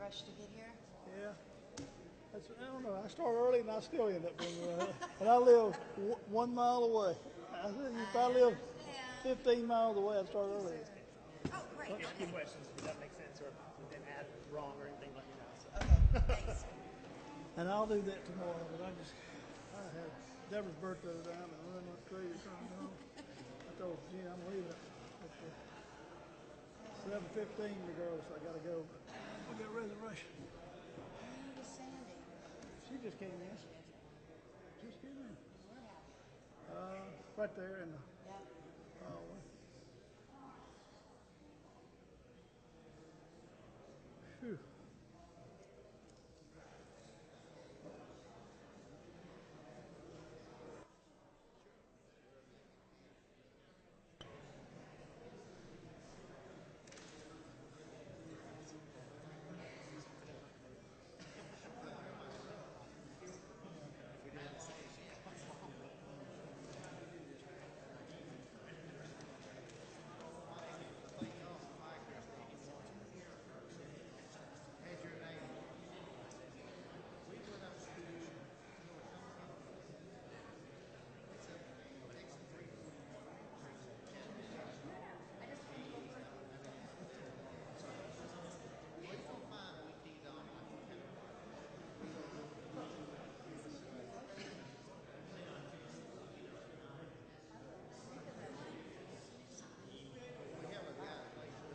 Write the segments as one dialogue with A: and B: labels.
A: rush to get here?
B: Yeah. I don't know. I start early and I still end up being early. And I live 1 mile away. If I live 15 miles away, I'd start early.
A: Oh, great.
C: If you have any questions, if that makes sense, or if you didn't add wrong or anything, let me know. So.
A: Okay, thanks.
B: And I'll do that tomorrow, but I had Deborah's birthday today. I'm running like crazy trying to go. I told Jen I'm leaving at 7:15 to go, so I got to go. But I got a reservation.
A: Where is Sandy?
B: She just came in. Just came in.
A: Where happened?
B: Right there in the
A: Yeah.
B: hallway. Phew.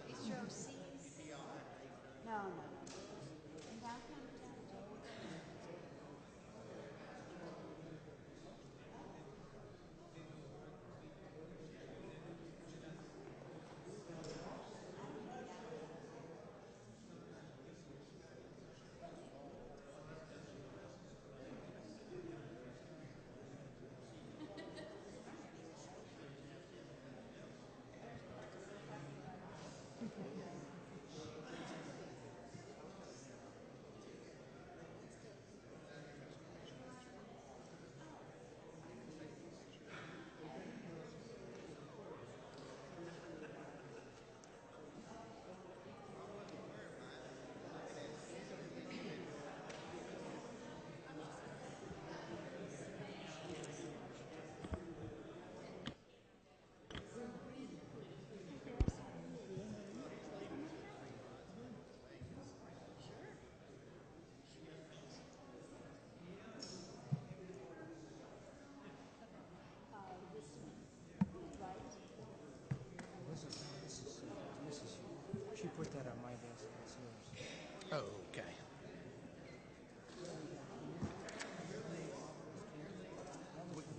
A: Bistro C's? No, no, no. In downtown Canton.
D: She put that on my desk. That's yours.
E: Oh, okay.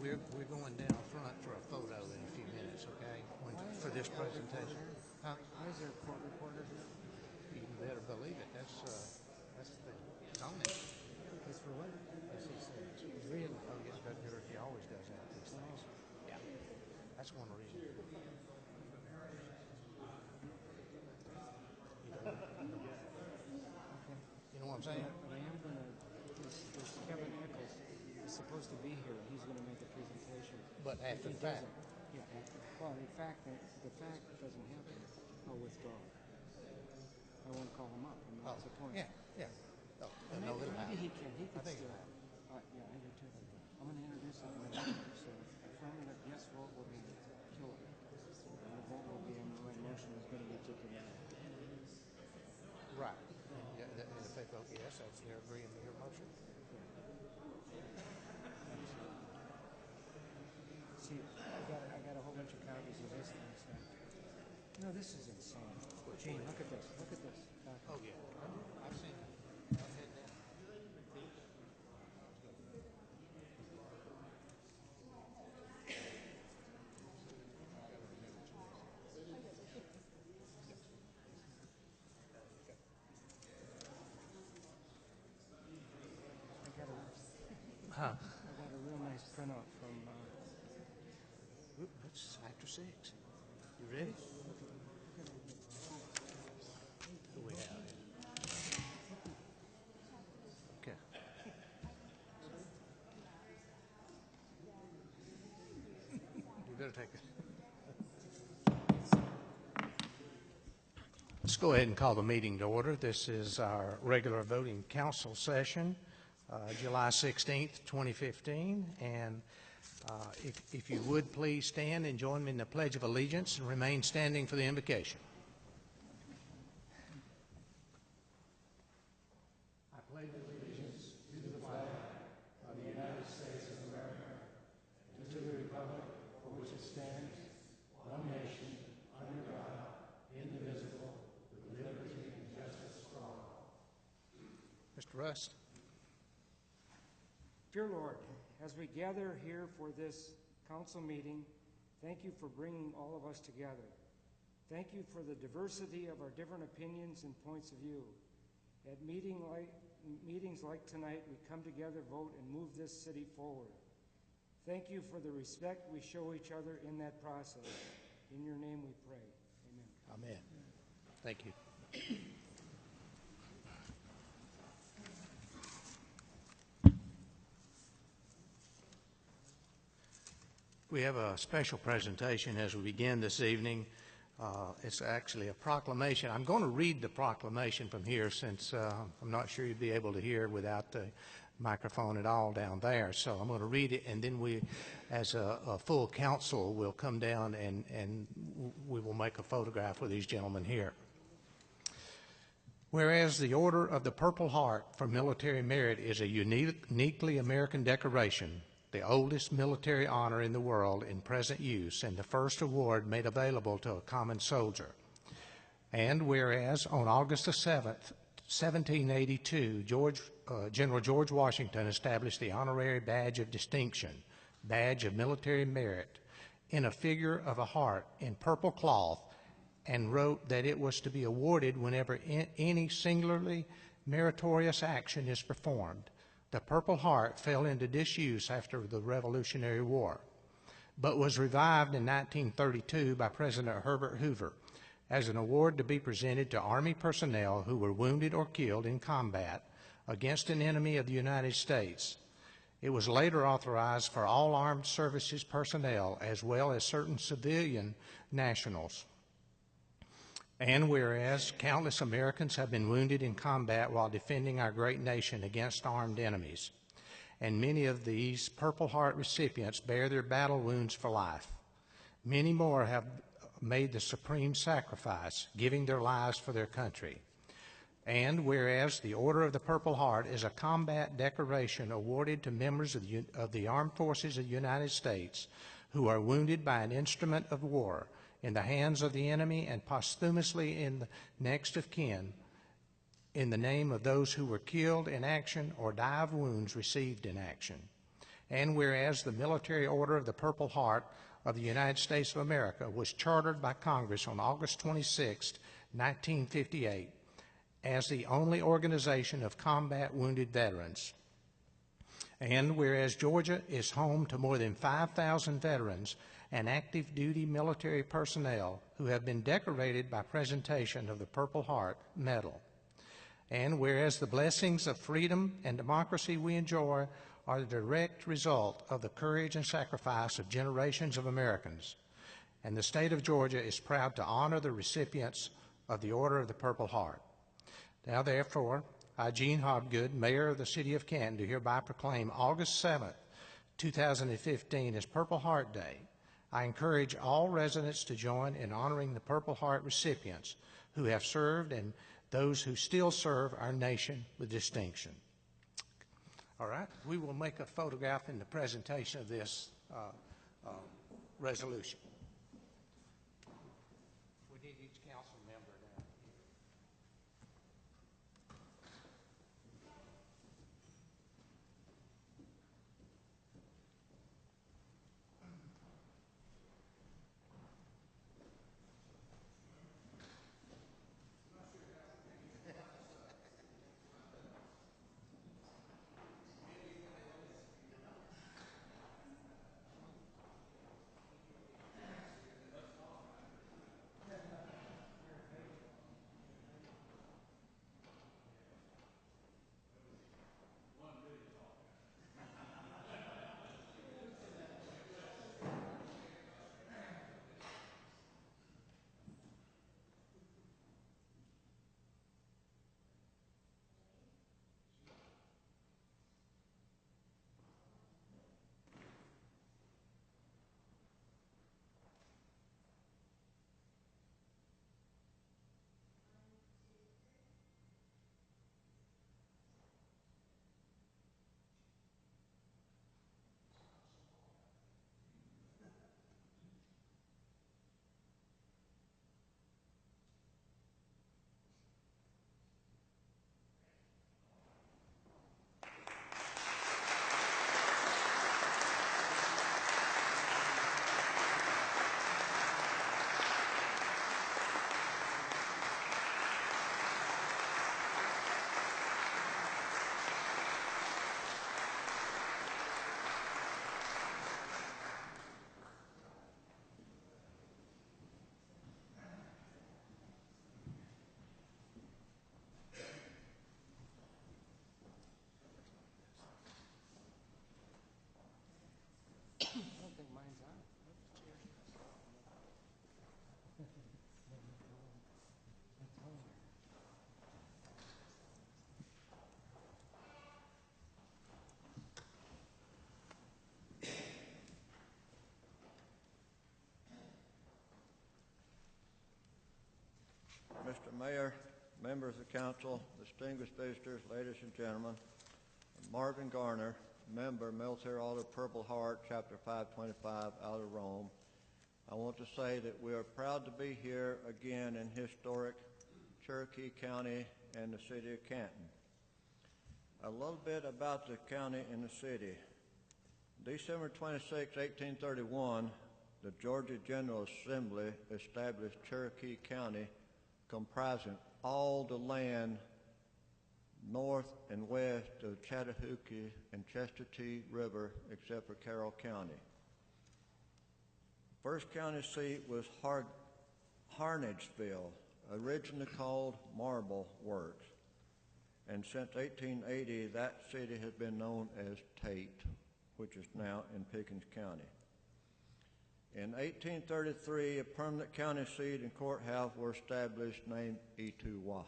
E: We're going down front for a photo in a few minutes, okay? For this presentation. Huh?
D: Why is there a court reporter here?
E: You better believe it. That's the zoning.
D: It's for what?
E: Really? Oh, yes, but he always does that. These things. Yeah. That's one reason. You know what I'm saying?
D: But I am going to. This Kevin Nichols is supposed to be here. He's going to make a presentation.
E: But after
D: If he
E: the fact.
D: doesn't- Yeah. Well, in fact, the fact doesn't happen. I'll withdraw. I won't call him up. I mean, that's the point.
E: Yeah, yeah. Oh,
D: And
E: no, it'll
D: maybe
E: happen.
D: he can. He
E: I
D: could
E: think
D: still.
E: it'll happen.
D: Yeah, I do too. I'm going to introduce him. So affirmative yes vote will be kill it. And the vote will be on the right motion is going to be taken out.
E: Right. And if they vote yes, that's they're agreeing with your motion.
D: See, I got a whole bunch of copies of this thing. So. No, this is insane. Gene, look at this. Look at this.
E: Oh, yeah. I've seen it. I've had that. Huh?
D: I got a real nice printout from.
E: Oop, that's after 6. You ready? Who we have? Okay. You better take it. Let's go ahead and call the meeting to order. This is our regular voting council session, July 16th, 2015. And if you would please stand and join me in the Pledge of Allegiance and remain standing for the invocation. I pledge allegiance to the flag of the United States of America and to the republic for which it stands, one nation, under God, indivisible, with liberty and justice for all. Mr. Rust.
D: Dear Lord, as we gather here for this council meeting, thank you for bringing all of us together. Thank you for the diversity of our different opinions and points of view. At meetings like tonight, we come together, vote, and move this city forward. Thank you for the respect we show each other in that process. In your name we pray. Amen.
E: Amen. Thank you. We have a special presentation as we begin this evening. It's actually a proclamation. I'm going to read the proclamation from here since I'm not sure you'd be able to hear without the microphone at all down there. So I'm going to read it, and then we, as a full council, will come down and we will make a photograph with these gentlemen here. Whereas the Order of the Purple Heart for Military Merit is a uniquely American decoration, the oldest military honor in the world in present use, and the first award made available to a common soldier. And whereas on August the 7th, 1782, General George Washington established the Honorary Badge of Distinction, Badge of Military Merit, in a figure of a heart in purple cloth, and wrote that it was to be awarded whenever any singularly meritorious action is performed. The Purple Heart fell into disuse after the Revolutionary War, but was revived in 1932 by President Herbert Hoover as an award to be presented to Army personnel who were wounded or killed in combat against an enemy of the United States. It was later authorized for all armed services personnel as well as certain civilian nationals. And whereas countless Americans have been wounded in combat while defending our great nation against armed enemies, and many of these Purple Heart recipients bear their battle wounds for life. Many more have made the supreme sacrifice, giving their lives for their country. And whereas the Order of the Purple Heart is a combat decoration awarded to members of the Armed Forces of the United States who are wounded by an instrument of war in the hands of the enemy and posthumously in the next of kin, in the name of those who were killed in action or die of wounds received in action. And whereas the Military Order of the Purple Heart of the United States of America was chartered by Congress on August 26, 1958, as the only organization of combat wounded veterans. And whereas Georgia is home to more than 5,000 veterans and active duty military personnel who have been decorated by presentation of the Purple Heart Medal. And whereas the blessings of freedom and democracy we enjoy are the direct result of the courage and sacrifice of generations of Americans. And the state of Georgia is proud to honor the recipients of the Order of the Purple Heart. Now therefore, I, Gene Hobgood, Mayor of the City of Canton, do hereby proclaim August 7th, 2015 as Purple Heart Day. I encourage all residents to join in honoring the Purple Heart recipients who have served and those who still serve our nation with distinction. All right, we will make a photograph in the presentation of this resolution. We need each council member now.
F: Mr. Mayor, members of the council, distinguished visitors, ladies and gentlemen. Marvin Garner, member, Military Order Purple Heart, Chapter 525, out of Rome. I want to say that we are proud to be here again in historic Cherokee County and the city of Canton. A little bit about the county and the city. December 26, 1831, the Georgia General Assembly established Cherokee County, comprising all the land north and west of Chattahoochee and Chestatee River except for Carroll County. First county seat was Harnagesville, originally called Marble Works, and since 1880 that city has been known as Tate, which is now in Pickens County. In 1833, a permanent county seat and courthouse were established named Etowah.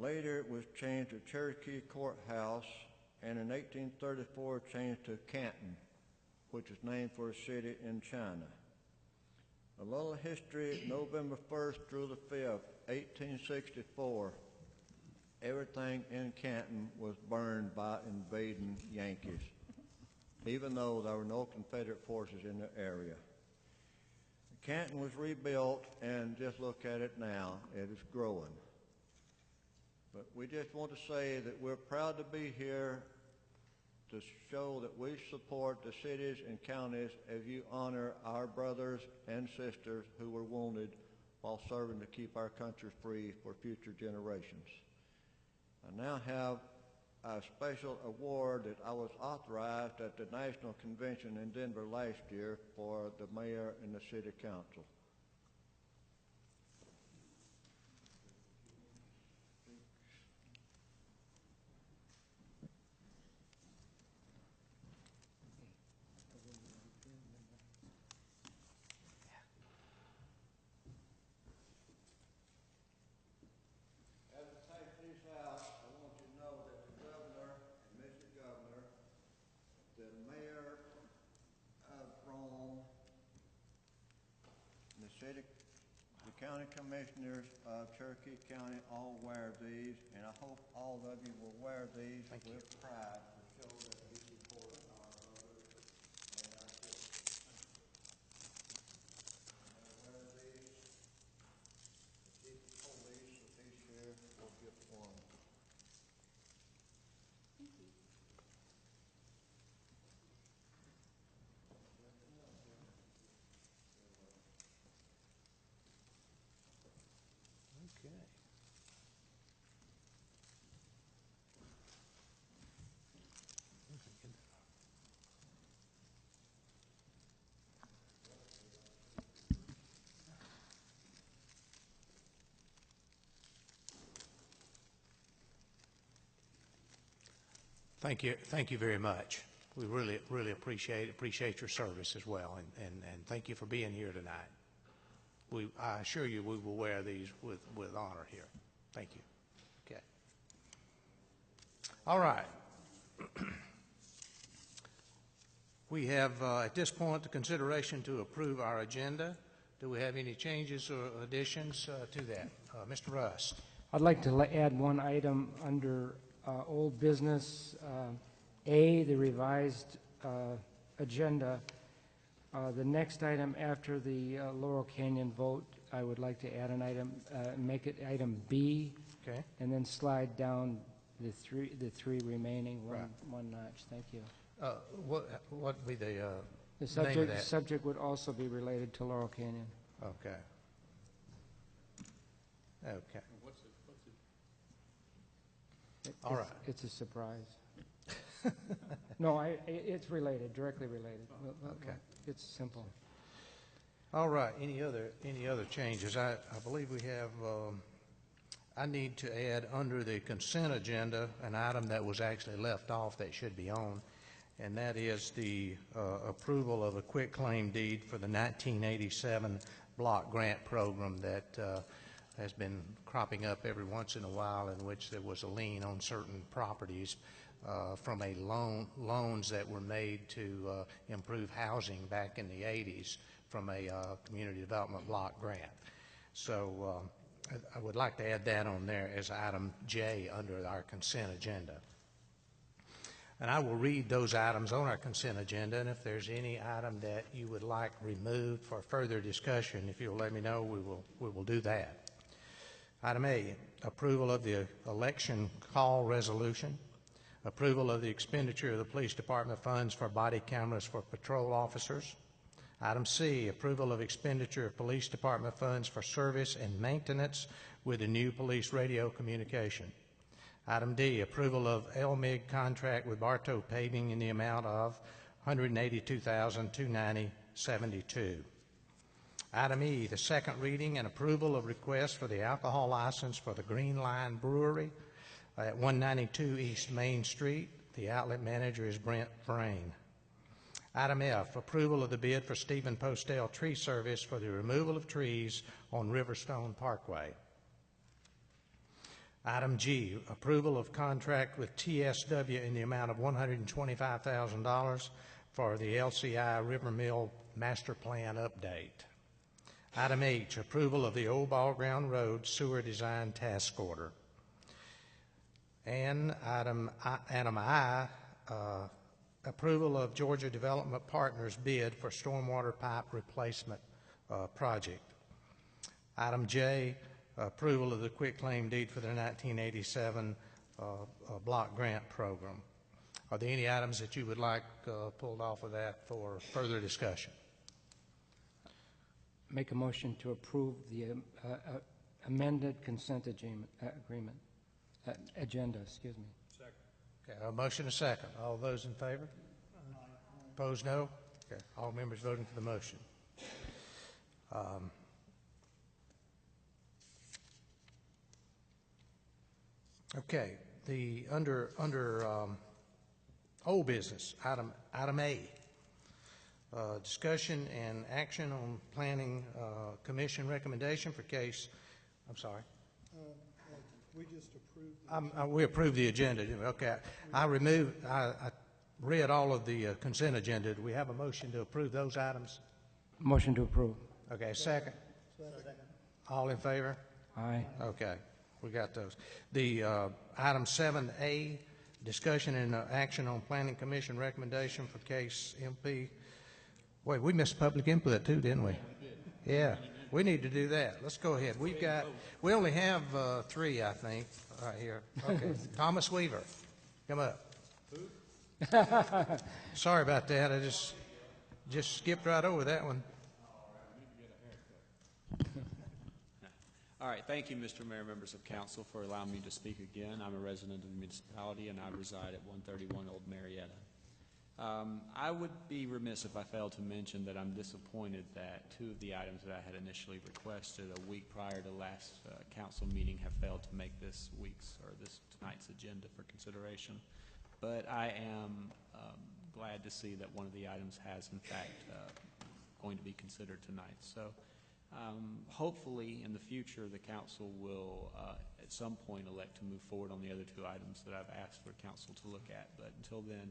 F: Later it was changed to Cherokee Courthouse, and in 1834 changed to Canton, which is named for a city in China. A little history: November 1st through the 5th, 1864, everything in Canton was burned by invading Yankees, even though there were no Confederate forces in the area. Canton was rebuilt, and just look at it now, it is growing. But we just want to say that we're proud to be here to show that we support the cities and counties as you honor our brothers and sisters who were wounded while serving to keep our country free for future generations. I now have a special award that I was authorized at the National Convention in Denver last year for the mayor and the city council. The county commissioners of Cherokee County all wear these, and I hope all of you will wear these with pride to show that we support our brothers and our sisters. Wear these. The chief of police, if he's here, will get one.
A: Thank you.
E: Okay. Thank you very much. We really appreciate your service as well, and thank you for being here tonight. I assure you we will wear these with honor here. Thank you. Okay. All right. We have at this point the consideration to approve our agenda. Do we have any changes or additions to that? Mr. Rust.
D: I'd like to add one item under old business, A, the revised agenda. The next item after the Laurel Canyon vote, I would like to add an item, make it item B,
E: Okay.
D: and then slide down the three remaining one notch. Thank you.
E: What would be the
D: The
E: name of that?
D: subject would also be related to Laurel Canyon.
E: Okay. Okay. All right.
D: It's a surprise. No, it's related, directly related.
E: Okay.
D: It's simple.
E: All right. Any other changes? I believe we have. I need to add under the consent agenda an item that was actually left off that should be on, and that is the approval of a quitclaim deed for the 1987 block grant program that has been cropping up every once in a while, in which there was a lien on certain properties from a loans that were made to improve housing back in the 80s from a community development block grant. So I would like to add that on there as item J under our consent agenda. And I will read those items on our consent agenda, and if there's any item that you would like removed for further discussion, if you'll let me know, we will do that. Item A, approval of the election call resolution, approval of the expenditure of the police department funds for body cameras for patrol officers. Item C, approval of expenditure of police department funds for service and maintenance with the new police radio communication. Item D, approval of LMIG contract with Bartow Paving in the amount of $182,290.72. Item E, the second reading and approval of request for the alcohol license for the Green Line Brewery at 192 East Main Street. The outlet manager is Brent Frayne. Item F, approval of the bid for Stephen Postel Tree Service for the removal of trees on Riverstone Parkway. Item G, approval of contract with TSW in the amount of $125,000 for the LCI River Mill Master Plan update. Item H, approval of the Old Ball Ground Road Sewer Design Task Order. And item I, approval of Georgia Development Partners bid for stormwater pipe replacement project. Item J, approval of the quitclaim deed for the 1987 block grant program. Are there any items that you would like pulled off of that for further discussion?
D: Make a motion to approve the amended consent agenda, excuse me.
E: Okay, a motion, a second. All those in favor? Opposed, no? Okay, all members voting for the motion. Okay, the under old business, item A, discussion and action on planning commission recommendation for case, I'm sorry.
B: We just approved.
E: We approved the agenda, didn't we? Okay. I read all of the consent agenda. Do we have a motion to approve those items?
D: Motion to approve.
E: Okay, second. All in favor?
D: Aye.
E: Okay, we got those. The item 7A, discussion and action on planning commission recommendation for case MP. Wait, we missed public input too, didn't we? Yeah, we need to do that. Let's go ahead. We only have 3, I think, right here. Okay, Thomas Weaver, come up. Sorry about that. I just skipped right over that one.
G: All right, thank you, Mr. Mayor, members of council, for allowing me to speak again. I'm a resident of the municipality, and I reside at 131 Old Marietta. I would be remiss if I failed to mention that I'm disappointed that 2 of the items that I had initially requested a week prior to last council meeting have failed to make this tonight's agenda for consideration. But I am glad to see that one of the items has, in fact, going to be considered tonight. So hopefully in the future the council will at some point elect to move forward on the other 2 items that I've asked for council to look at. But until then,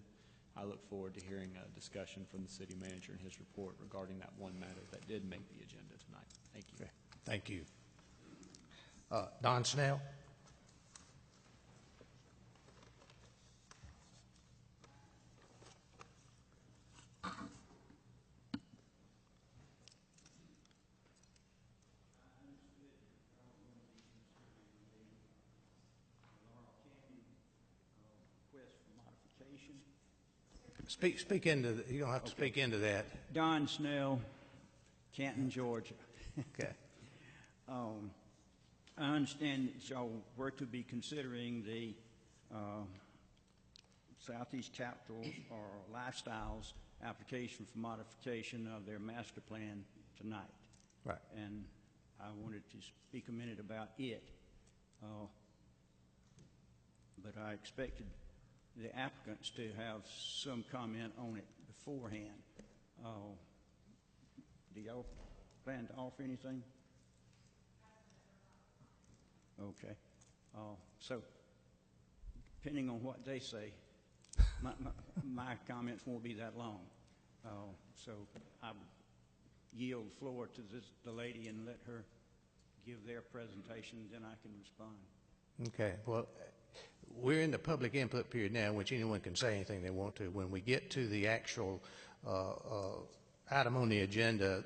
G: I look forward to hearing a discussion from the city manager and his report regarding that one matter that did make the agenda tonight. Thank you.
E: Okay. Thank you. Don Snell. Speak into you don't have to speak into that.
H: Don Snell, Canton, Georgia.
E: Okay.
H: I understand that y'all were to be considering the Southeast Capital or Lifestyles application for modification of their master plan tonight.
E: Right.
H: And I wanted to speak a minute about it. But I expected the applicants to have some comment on it beforehand. Do y'all plan to offer anything? Okay. So, depending on what they say, my comments won't be that long. So I would yield the floor to the lady and let her give their presentation, then I can respond.
E: Okay, well, we're in the public input period now in which anyone can say anything they want to. When we get to the actual item on the agenda,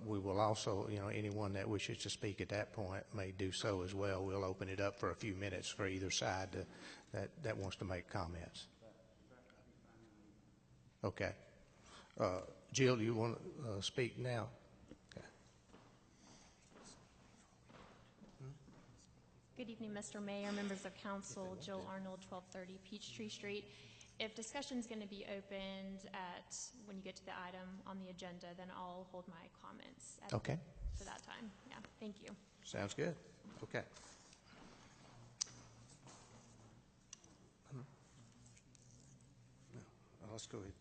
E: we will also, anyone that wishes to speak at that point may do so as well. We'll open it up for a few minutes for either side that wants to make comments. Okay. Jill, do you want to speak now? Okay.
I: Good evening, Mr. Mayor, members of council. Jill Arnold, 1230 Peachtree Street. If discussion is going to be opened when you get to the item on the agenda, then I'll hold my comments for that time. Yeah, thank you.
E: Sounds good. Okay. Let's go ahead.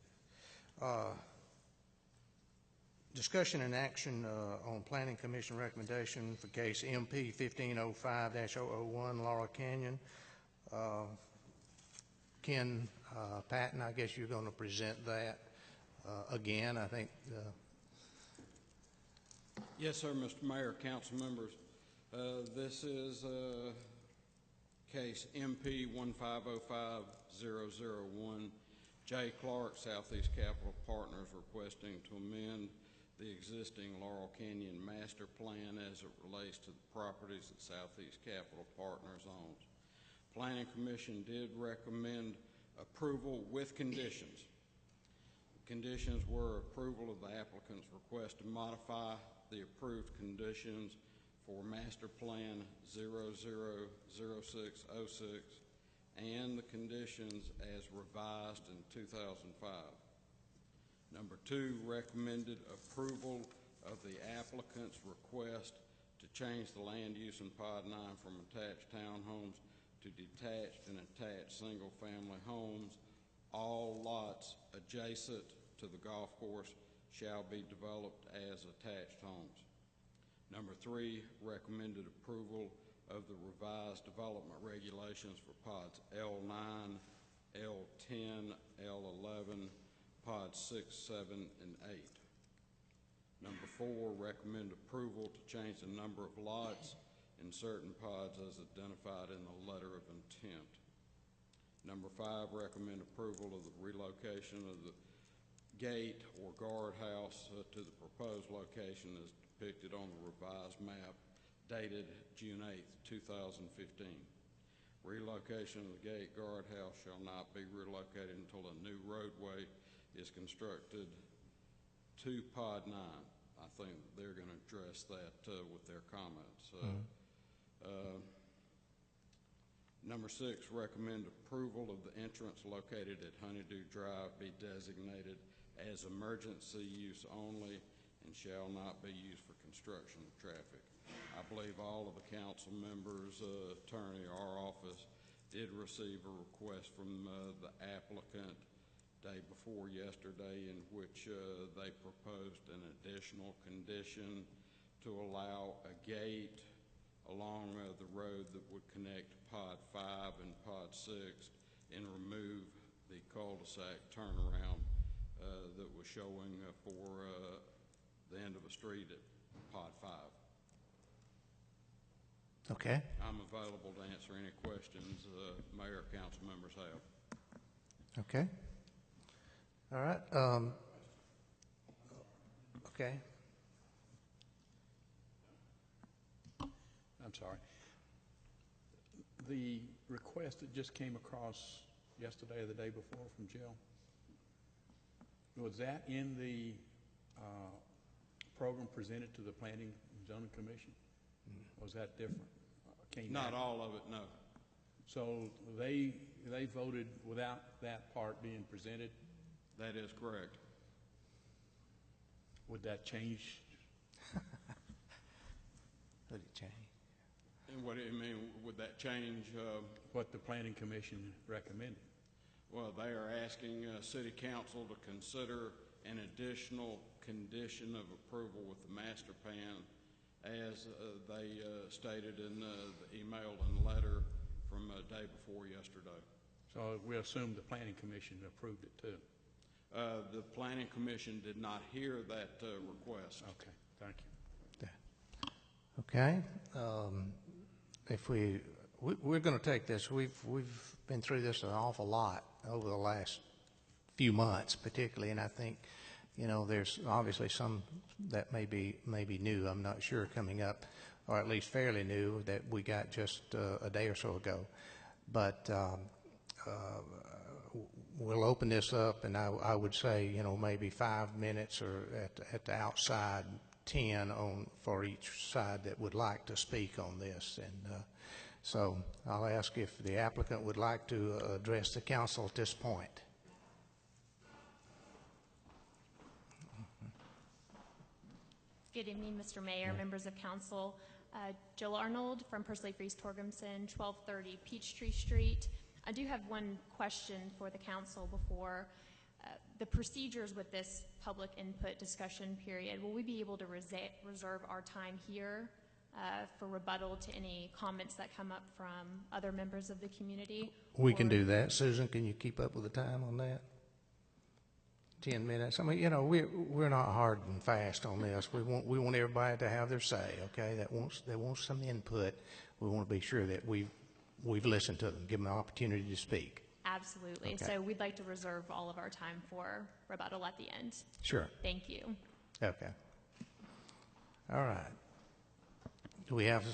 E: Discussion and action on Planning Commission recommendation for case MP 1505-001 Laurel Canyon. Ken Patton, I guess you're going to present that again, I think.
J: Yes, sir, Mr. Mayor, council members. This is case MP 1505001. J. Clark, Southeast Capital Partners, requesting to amend the existing Laurel Canyon master plan as it relates to the properties that Southeast Capital Partners owns. Planning Commission did recommend approval with conditions. The conditions were approval of the applicant's request to modify the approved conditions for Master Plan 000606 and the conditions as revised in 2005. Number 2, recommended approval of the applicant's request to change the land use in Pod 9 from attached townhomes to detached and attached single-family homes. All lots adjacent to the golf course shall be developed as attached homes. Number 3, recommended approval of the revised development regulations for pods L9, L10, L11, pods 6, 7, and 8. Number 4, recommend approval to change the number of lots in certain pods as identified in the letter of intent. Number 5, recommend approval of the relocation of the gate or guardhouse to the proposed location as depicted on the revised map dated June 8th, 2015. Relocation of the gate guardhouse shall not be relocated until a new roadway is constructed to Pod 9. I think they're going to address that with their comments. Number 6, recommend approval of the entrance located at Honeydew Drive be designated as emergency use only and shall not be used for construction of traffic. I believe all of the council members, attorney, our office, did receive a request from the applicant day before yesterday in which they proposed an additional condition to allow a gate along the road that would connect Pod 5 and Pod 6 and remove the cul-de-sac turnaround that was showing for the end of a street at Pod 5.
E: Okay.
J: I'm available to answer any questions Mayor or council members have.
E: Okay. All right. Okay.
K: I'm sorry. The request that just came across yesterday or the day before from Jill, was that in the program presented to the Planning and Zoning Commission? Was that different?
J: Not all of it, no.
K: So they voted without that part being presented?
J: That is correct.
K: Would that change?
E: Would it change?
J: And what do you mean, would that change?
K: What the Planning Commission recommended?
J: Well, they are asking City Council to consider an additional condition of approval with the master plan as they stated in the email and letter from the day before yesterday.
K: So we assume the Planning Commission approved it too?
J: The Planning Commission did not hear that request.
K: Okay, thank you.
E: Okay. if we're going to take this, we've been through this an awful lot over the last few months, particularly, and I think, you know, there's obviously some that may be new. I'm not sure coming up, or at least fairly new, that we got just a day or so ago. But we'll open this up, and I would say, you know, maybe 5 minutes, or at the outside 10 on for each side that would like to speak on this. And so I'll ask if the applicant would like to address the council at this point.
I: Good evening, Mr. Mayor, members of council. Jill Arnold from Pursley Freeze Torgerson, 1230 Peachtree Street. I do have one question for the council before the procedures with this public input discussion period. Will we be able to reserve our time here for rebuttal to any comments that come up from other members of the community?
E: We can do that. Susan, can you keep up with the time on that? 10 minutes. I mean, you know, we're not hard and fast on this. We want everybody to have their say. Okay, that wants some input. We want to be sure that we've listened to them, give them an opportunity to speak.
I: Absolutely.
E: Okay.
I: So we'd like to reserve all of our time for rebuttal at the end.
E: Sure.
I: Thank you.
E: Okay. All right. Do we have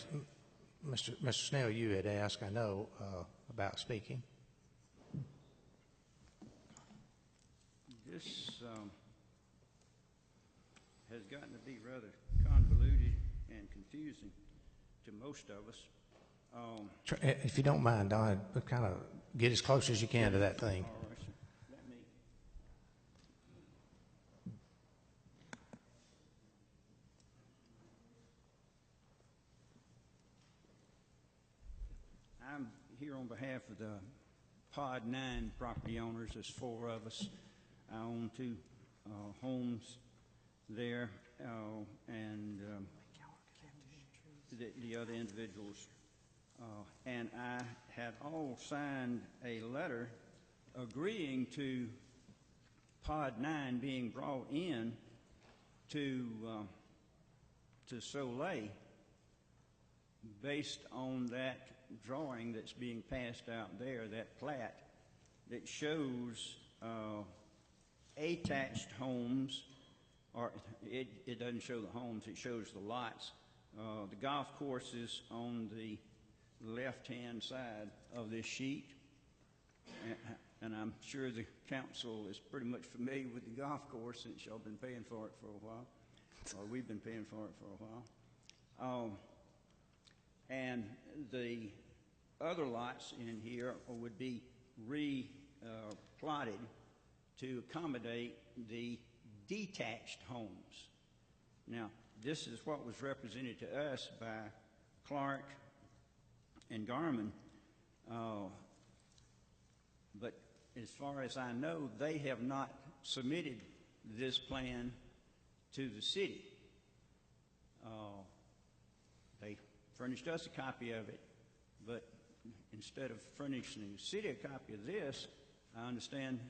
E: Mr. Snell? You had asked, I know, about speaking.
H: This has gotten to be rather convoluted and confusing to most of us.
E: If you don't mind, Don, kind of get as close as you can to that thing.
H: All right, sir. Let me. I'm here on behalf of the Pod 9 property owners. There's 4 of us. I own 2 homes there, and the other individuals. And I had all signed a letter agreeing to Pod 9 being brought in to Soleil based on that drawing that's being passed out there, that plat that shows attached homes, or it doesn't show the homes, it shows the lots. The golf course is on the left-hand side of this sheet, and I'm sure the council is pretty much familiar with the golf course since y'all been paying for it for a while, or we've been paying for it for a while. And the other lots in here would be plotted to accommodate the detached homes. Now, this is what was represented to us by Clark and Garmin, but as far as I know, they have not submitted this plan to the city. They furnished us a copy of it, but instead of furnishing the city a copy of this, I understand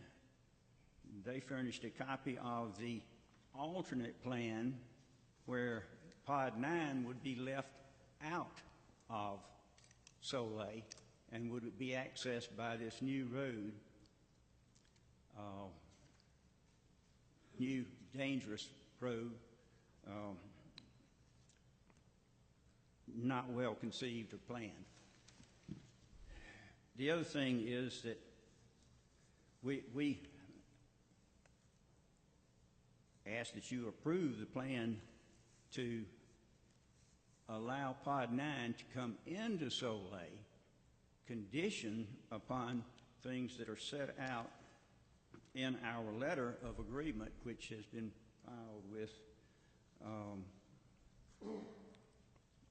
H: they furnished a copy of the alternate plan where Pod 9 would be left out of Soleil and would be accessed by this new road, new dangerous road, not well conceived or planned. The other thing is that we ask that you approve the plan to allow Pod 9 to come into Soleil, conditioned upon things that are set out in our letter of agreement, which has been filed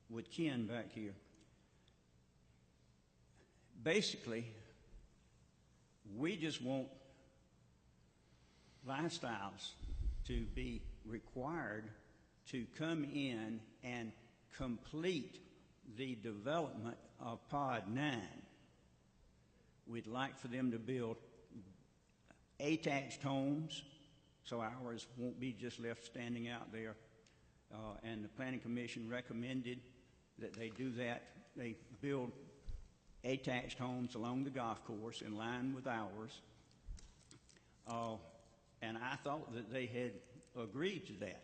H: with Ken back here. Basically, we just want lifestyles to be required to come in and complete the development of Pod 9. We'd like for them to build attached homes, so ours won't be just left standing out there. And the Planning Commission recommended that they do that. They build attached homes along the golf course in line with ours. And I thought that they had agreed to that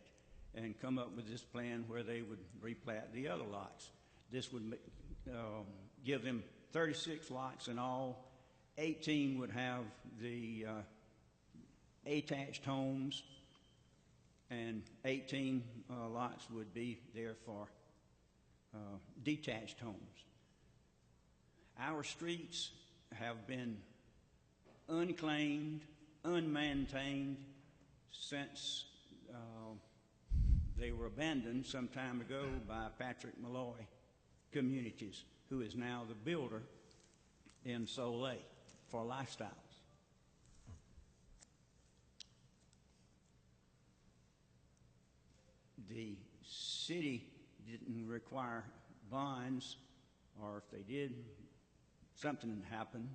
H: and come up with this plan where they would replat the other lots. This would give them 36 lots in all. 18 would have the attached homes, and 18 lots would be there for detached homes. Our streets have been unclaimed, unmaintained since they were abandoned some time ago by Patrick Malloy Communities, who is now the builder in Soleil for Lifestyles. The city didn't require bonds, or if they did, something happened.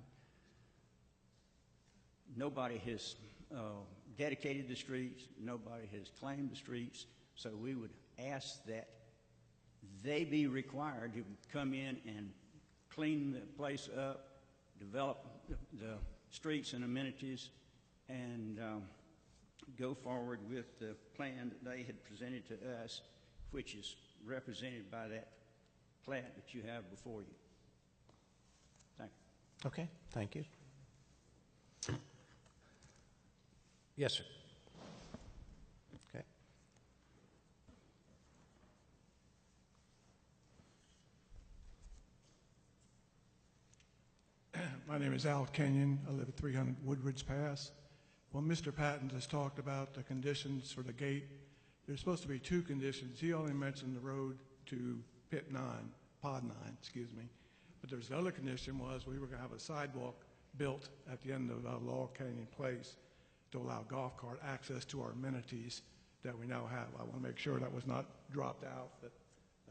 H: Nobody has dedicated the streets. Nobody has claimed the streets. So we would ask that they be required to come in and clean the place up, develop the streets and amenities, and go forward with the plan that they had presented to us, which is represented by that plat that you have before you. Thank you.
E: Okay, thank you. Yes, sir. Okay.
L: My name is Al Kenyon. I live at 300 Woodridge Pass. Well, Mr. Patton has talked about the conditions for the gate. There's supposed to be two conditions. He only mentioned the road to Pod 9, excuse me. But there's the other condition was we were going to have a sidewalk built at the end of Laurel Canyon Place to allow golf cart access to our amenities that we now have. I want to make sure that was not dropped out, that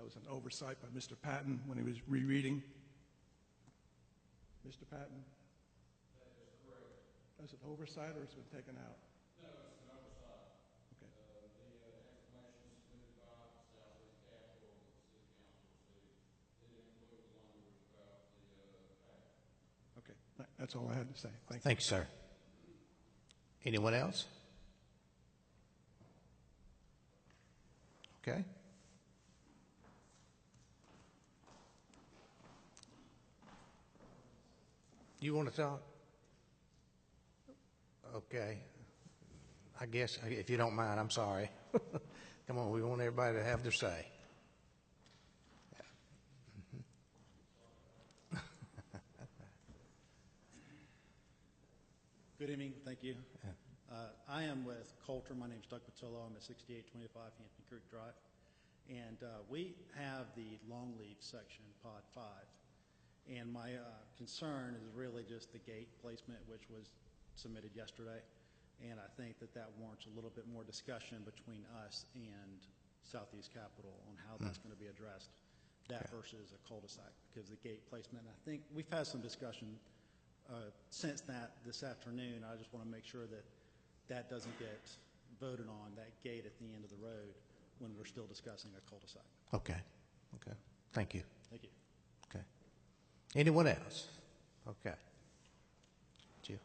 L: was an oversight by Mr. Patton when he was rereading. Mr. Patton?
J: That is correct.
L: Is it oversight or has it been taken out?
J: No, it's an oversight.
L: Okay.
J: The information submitted by Southeast Capital that the City Council received did include the language about the path.
L: Okay, that's all I had to say. Thank you.
E: Thank you, sir. Anyone else? Okay. You want to talk? Okay. I guess, if you don't mind, I'm sorry. Come on, we want everybody to have their say.
M: Good evening. Thank you. I am with Coulter. My name is Doug Patillo. I'm at 6825 Hampton Creek Drive. And we have the longleaf section, Pod 5. And my concern is really just the gate placement, which was submitted yesterday. And I think that that warrants a little bit more discussion between us and Southeast Capital on how that's going to be addressed, that versus a cul-de-sac, because the gate placement, I think we've had some discussion since that this afternoon. I just want to make sure that that doesn't get voted on, that gate at the end of the road, when we're still discussing a cul-de-sac.
E: Okay. Okay. Thank you.
M: Thank you.
E: Okay. Anyone else? Okay. Jill.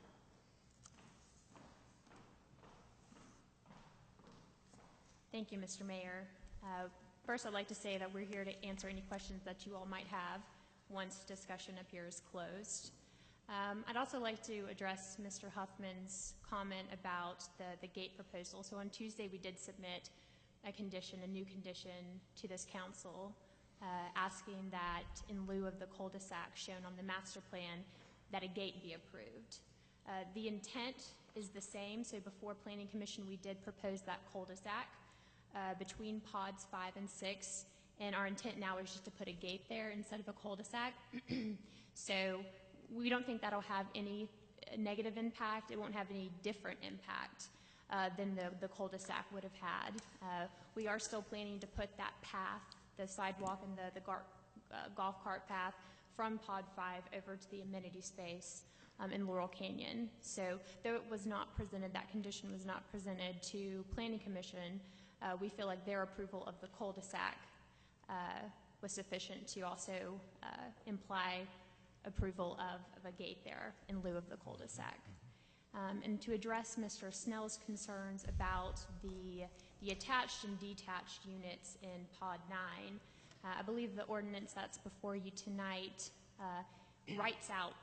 I: Thank you, Mr. Mayor. First, I'd like to say that we're here to answer any questions that you all might have once discussion appears closed. I'd also like to address Mr. Huffman's comment about the gate proposal. So on Tuesday, we did submit a new condition to this council, asking that in lieu of the cul-de-sac shown on the master plan, that a gate be approved. The intent is the same. So before Planning Commission, we did propose that cul-de-sac between pods 5 and 6, and our intent now is just to put a gate there instead of a cul-de-sac. So we don't think that'll have any negative impact. It won't have any different impact than the cul-de-sac would have had. We are still planning to put that path, the sidewalk and the golf cart path from Pod 5 over to the amenity space in Laurel Canyon. So though it was not presented, that condition was not presented to Planning Commission, we feel like their approval of the cul-de-sac was sufficient to also imply approval of a gate there in lieu of the cul-de-sac. And to address Mr. Snell's concerns about the attached and detached units in Pod 9, I believe the ordinance that's before you tonight writes out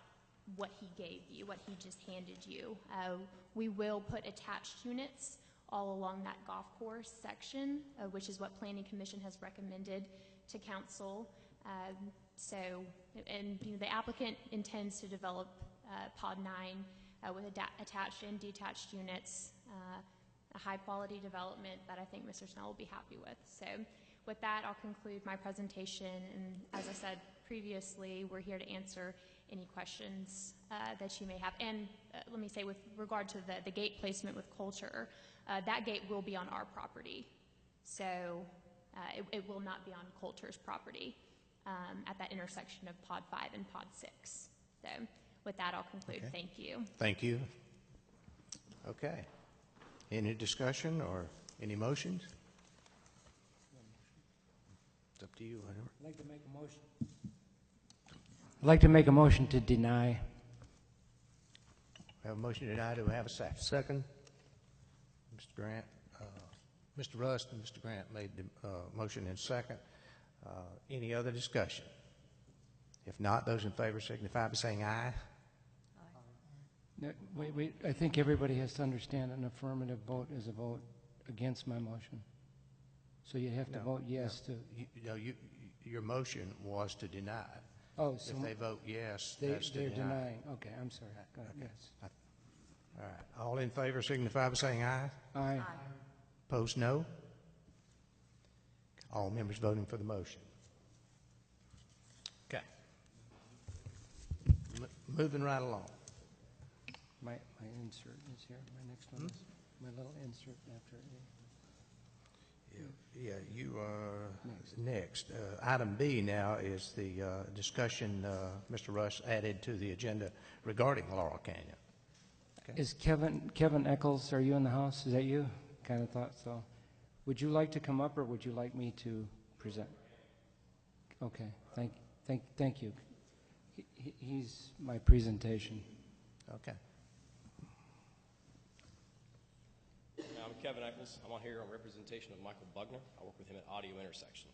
I: what he gave you, what he just handed you. We will put attached units all along that golf course section, which is what Planning Commission has recommended to council. The applicant intends to develop Pod 9 with attached and detached units, a high-quality development that I think Mr. Snell will be happy with. So with that, I'll conclude my presentation, and as I said previously, we're here to answer any questions that you may have. And let me say, with regard to the gate placement with Coulter, that gate will be on our property. So it will not be on Coulter's property at that intersection of Pod 5 and Pod 6. So with that, I'll conclude.
E: Okay.
I: Thank you.
E: Thank you. Okay. Any discussion or any motions? It's up to you, whatever.
D: I'd like to make a motion. I'd like to make a motion to deny.
E: We have a motion to deny. Do we have a second?
N: Second.
E: Mr. Grant, Mr. Rust and Mr. Grant made the motion in second. Any other discussion? If not, those in favor signify by saying aye.
D: No, wait, I think everybody has to understand an affirmative vote is a vote against my motion. So you have to vote yes to.
E: Your motion was to deny.
D: Oh, so
E: if they vote yes,
D: they're
E: deny.
D: denying. Okay, I'm sorry. Go ahead.
E: Okay.
D: Yes.
E: All right. All in favor signify by saying aye.
D: Aye.
E: Opposed, no. All members voting for the motion. Okay. Moving right along.
D: My insert is here. My next one is my little insert after A.
E: Yeah, you are next. Item B now is the discussion Mr. Russ added to the agenda regarding Laurel Canyon. Okay.
D: Is Kevin Eccles, are you in the house? Is that you? Kind of thought so. Would you like to come up, or would you like me to present? Okay, thank you. He's my presentation.
E: Okay.
N: I'm Kevin Eccles. I'm on here on representation of Michael Bugner. I work with him at Audio Intersection.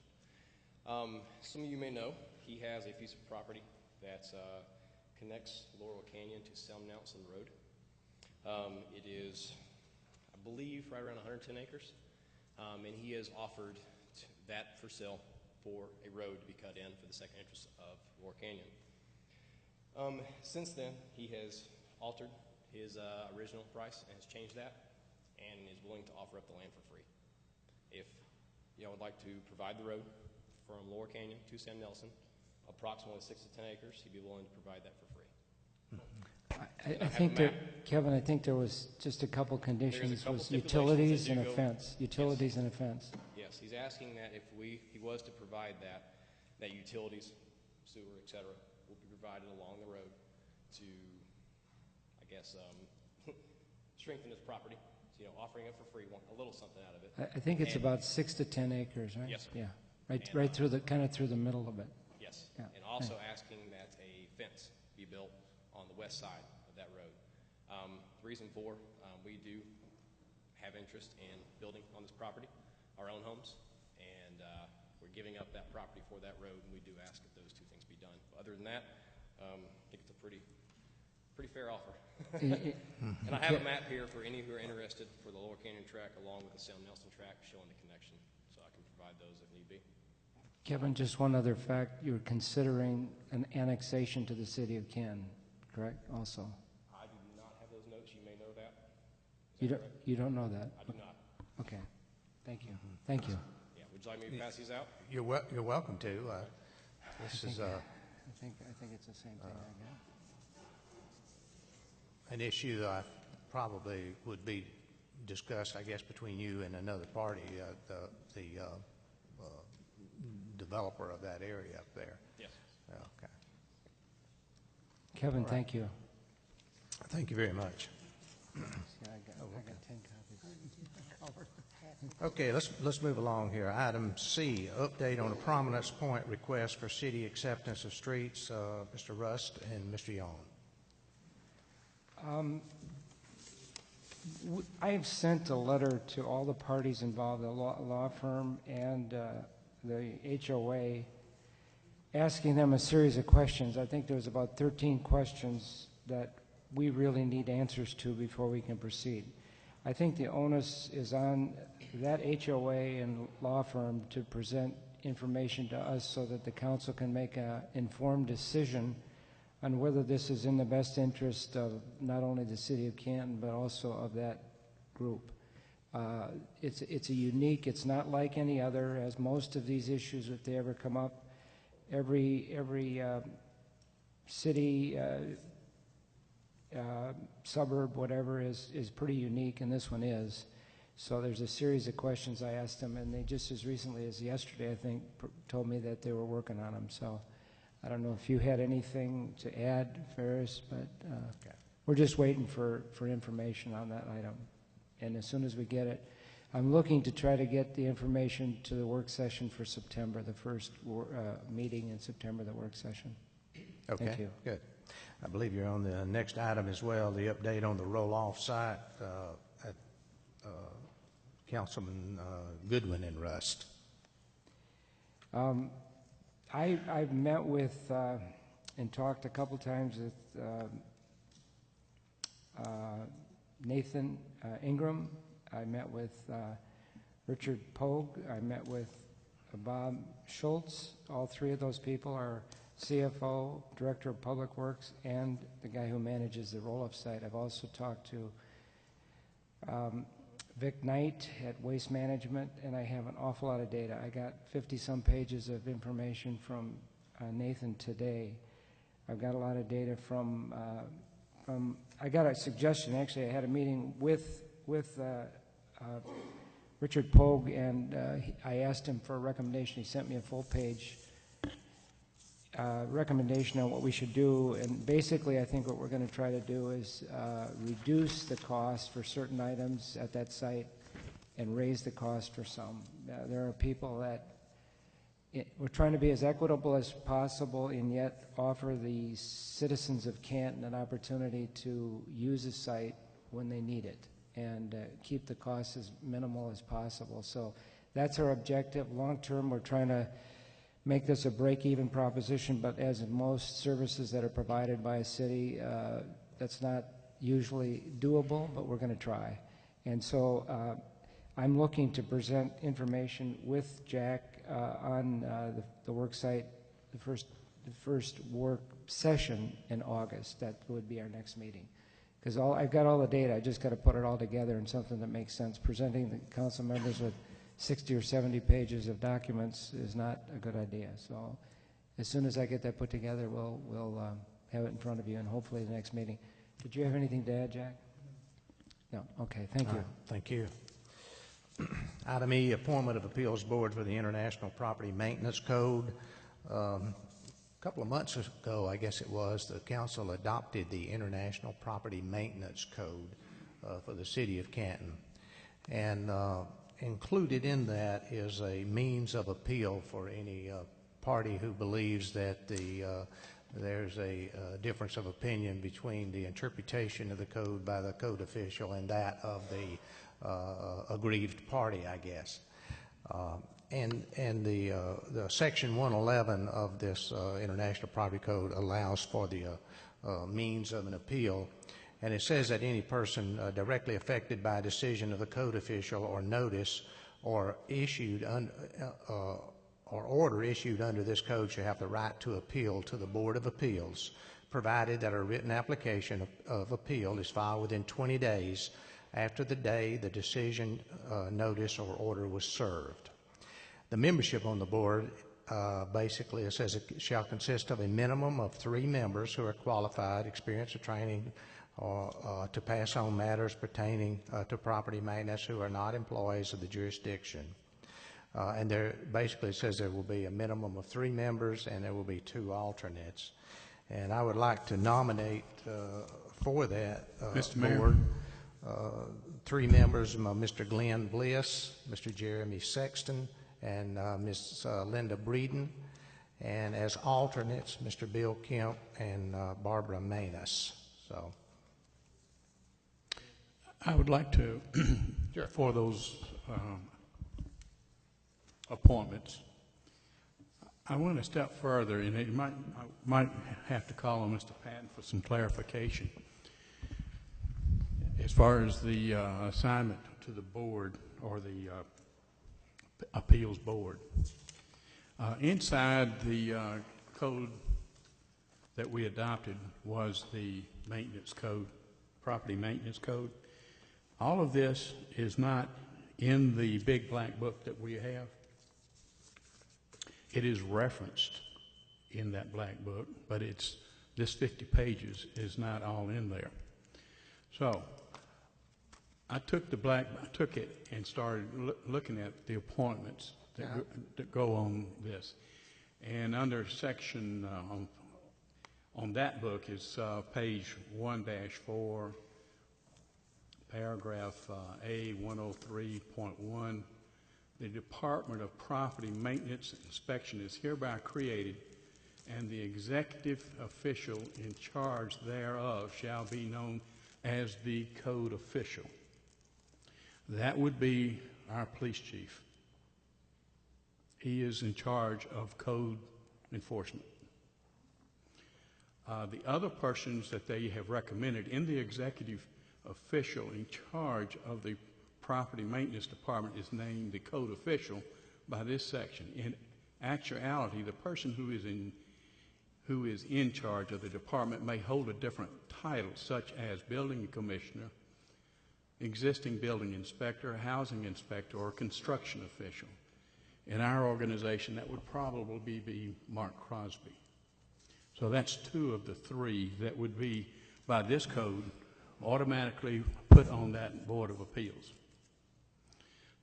N: Some of you may know he has a piece of property that connects Laurel Canyon to Sam Nelson Road. It is, I believe, right around 110 acres, and he has offered that for sale for a road to be cut in for the second entrance of Laurel Canyon. Since then, he has altered his original price and has changed that, and is willing to offer up the land for free. If y'all would like to provide the road from Laurel Canyon to Sam Nelson, approximately 6 to 10 acres, he'd be willing to provide that for free.
D: I think that, Kevin, I think there was just a couple conditions, was utilities and a fence. Utilities and a fence.
N: Yes, he's asking that if he was to provide that utilities, sewer, et cetera, will be provided along the road to, I guess, strengthen his property. Offering it for free, want a little something out of it.
D: I think it's about 6 to 10 acres, right?
N: Yes, sir.
D: Yeah, right through the through the middle of it.
N: Yes,
D: yeah.
N: And also asking that a fence be built on the west side of that road. The reason for, we do have interest in building on this property, our own homes, and we're giving up that property for that road, and we do ask that those two things be done. But other than that, I think it's a pretty fair offer. And I have a map here for any who are interested for the Laurel Canyon track along with the Sam Nelson track showing the connection, so I can provide those if need be.
D: Kevin, just one other fact, you're considering an annexation to the city of Canton, correct, also?
N: I do not have those notes. You may know that.
D: You don't know that?
N: I do not.
D: Okay. Thank you. Thank you.
N: Yeah. Would you like me to pass these out?
E: You're welcome to. This is
D: I think it's the same thing I got.
E: An issue that probably would be discussed, I guess, between you and another party, the developer of that area up there.
N: Yes.
E: Okay.
D: Kevin,
E: right.
D: Thank you.
E: Thank you very much.
D: Yeah, I got 10 copies.
E: Okay, let's move along here. Item C, update on a Prominence Point request for city acceptance of streets. Mr. Rust and Mr. Young.
D: I have sent a letter to all the parties involved, the law firm and the HOA, asking them a series of questions. I think there was about 13 questions that we really need answers to before we can proceed. I think the onus is on that HOA and law firm to present information to us so that the council can make an informed decision on whether this is in the best interest of not only the city of Canton but also of that group. It's a unique, it's not like any other, as most of these issues, if they ever come up, every city, suburb, whatever, is pretty unique, and this one is. So there's a series of questions I asked them, and they just as recently as yesterday, I think, told me that they were working on them. So I don't know if you had anything to add, Ferris, but we're just waiting for information on that item. And as soon as we get it, I'm looking to try to get the information to the work session for September, the first meeting in September, the work session.
E: Okay,
D: Thank you.
E: Good. I believe you're on the next item as well, the update on the roll-off site at Councilman Goodwin and Rust.
D: I've met with and talked a couple times with Nathan Ingram. I met with Richard Pogue. I met with Bob Schultz. All three of those people are CFO, Director of Public Works, and the guy who manages the roll-off site. I've also talked to Vic Knight at Waste Management, and I have an awful lot of data. I got 50-some pages of information from Nathan today. I've got a lot of data from I got a suggestion, actually. I had a meeting with Richard Pogue, and I asked him for a recommendation. He sent me a full-page recommendation on what we should do, and basically I think what we're going to try to do is reduce the cost for certain items at that site and raise the cost for some. There are people that we're trying to be as equitable as possible and yet offer the citizens of Canton an opportunity to use the site when they need it and keep the costs as minimal as possible. So that's our objective. Long term, we're trying to make this a break-even proposition, but as in most services that are provided by a city, that's not usually doable, but we're going to try. And so I'm looking to present information with Jack on the work site, the first work session in August. That would be our next meeting. Because I've got all the data, I just got to put it all together in something that makes sense. Presenting the council members with 60 or 70 pages of documents is not a good idea. So as soon as I get that put together, we'll have it in front of you, and hopefully the next meeting. Did you have anything to add, Jack? No. Okay. Thank you.
E: Thank you. Item E, appointment of appeals board for the International Property Maintenance Code. A couple of months ago, I guess it was, the council adopted the International Property Maintenance Code for the city of Canton. And included in that is a means of appeal for any party who believes that there's a difference of opinion between the interpretation of the code by the code official and that of the aggrieved party, I guess. And the Section 111 of this International Property Code allows for the means of an appeal. And it says that any person directly affected by a decision of the code official or notice or order issued under this code shall have the right to appeal to the Board of Appeals, provided that a written application of appeal is filed within 20 days after the day the decision, notice, or order was served. The membership on the board basically, it says it shall consist of a minimum of 3 members who are qualified, experienced, or training to pass on matters pertaining to property maintenance who are not employees of the jurisdiction. And there basically it says there will be a minimum of 3 members and there will be 2 alternates. And I would like to nominate for that
K: Mr. Mayor.
E: board Three members, Mr. Glenn Bliss, Mr. Jeremy Sexton, and Ms. Linda Breeden. And as alternates, Mr. Bill Kemp and Barbara Manus. So,
K: I would like to, for those appointments, I went a step further, and I might have to call on Mr. Patton for some clarification. As far as the assignment to the board or the appeals board, inside the code that we adopted was the maintenance code, property maintenance code. All of this is not in the big black book that we have. It is referenced in that black book, but it's this 50 pages is not all in there. So I took it and started looking at the appointments that go on this. And under section on that book is page 1-4, paragraph A 103.1. The Department of Property Maintenance Inspection is hereby created, and the executive official in charge thereof shall be known as the code official. That would be our police chief. He is in charge of code enforcement. The other persons that they have recommended in the executive official in charge of the property maintenance department is named the code official by this section. In actuality, the person who is in charge of the department may hold a different title, such as building commissioner, existing building inspector, housing inspector, or construction official. In our organization, that would probably be Mark Crosby. So that's two of the three that would be, by this code, automatically put on that Board of Appeals.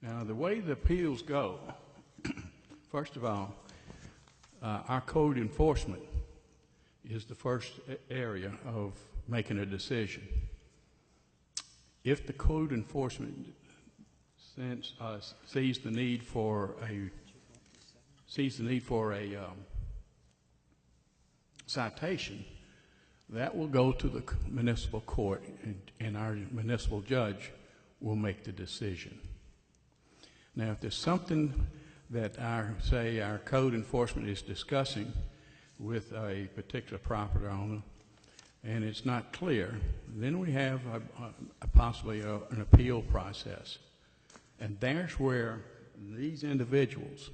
K: Now, the way the appeals go, first of all, our code enforcement is the first area of making a decision. If the code enforcement sees the need for a citation, that will go to the municipal court, and our municipal judge will make the decision. Now, if there's something that our code enforcement is discussing with a particular property owner, and it's not clear, then we have possibly an appeal process. And there's where these individuals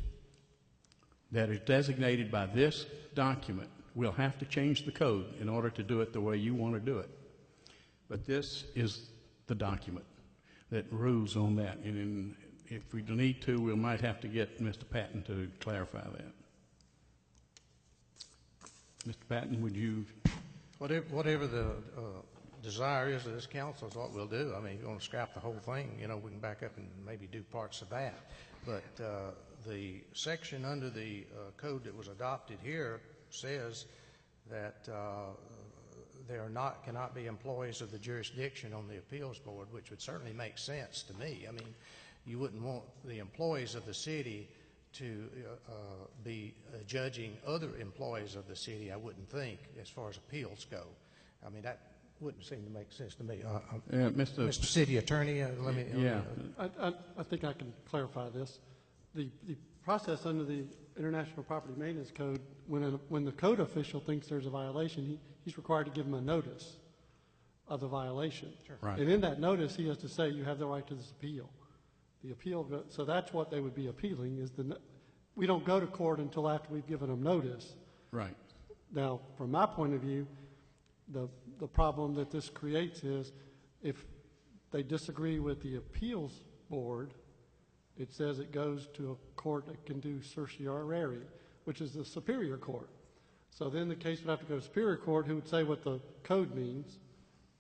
K: that are designated by this document will have to change the code in order to do it the way you want to do it. But this is the document that rules on that. And if we need to, we might have to get Mr. Patton to clarify that. Mr. Patton, would you?
E: Whatever the desire is of this council is what we'll do. I mean, if you want to scrap the whole thing, we can back up and maybe do parts of that. But the section under the code that was adopted here says that cannot be employees of the jurisdiction on the appeals board, which would certainly make sense to me. I mean, you wouldn't want the employees of the city to be judging other employees of the city, I wouldn't think, as far as appeals go. I mean, that wouldn't seem to make sense to me. Mr. City Attorney,
O: I think I can clarify this. The process under the International Property Maintenance Code, when the code official thinks there's a violation, he's required to give them a notice of the violation.
E: Sure.
K: Right.
O: And in that notice, he has to say you have the right to this appeal. The appeal, so that's what they would be appealing. We don't go to court until after we've given them notice.
K: Right.
O: Now, from my point of view, the problem that this creates is if they disagree with the appeals board, it says it goes to a court that can do certiorari, which is the superior court. So then the case would have to go to superior court, who would say what the code means,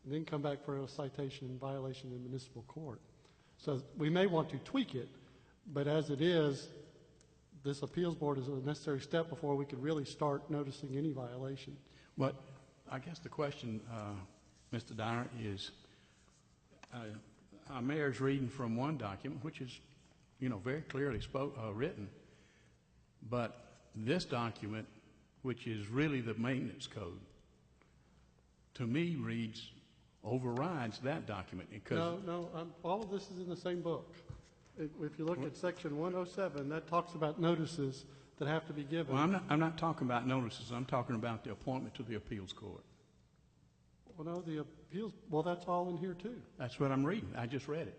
O: and then come back for a citation and violation in municipal court. So we may want to tweak it, but as it is, this appeals board is a necessary step before we could really start noticing any violation.
K: But I guess the question, Mr. Dyer, is Our mayor's reading from one document, which is, very clearly written. But this document, which is really the maintenance code, to me overrides that document.
O: No, all of this is in the same book. If you look at section 107, that talks about notices that have to be given.
K: Well, I'm not talking about notices. I'm talking about the appointment to the appeals court.
O: Well, no, the appeals, that's all in here too.
K: That's what I'm reading. I just read it.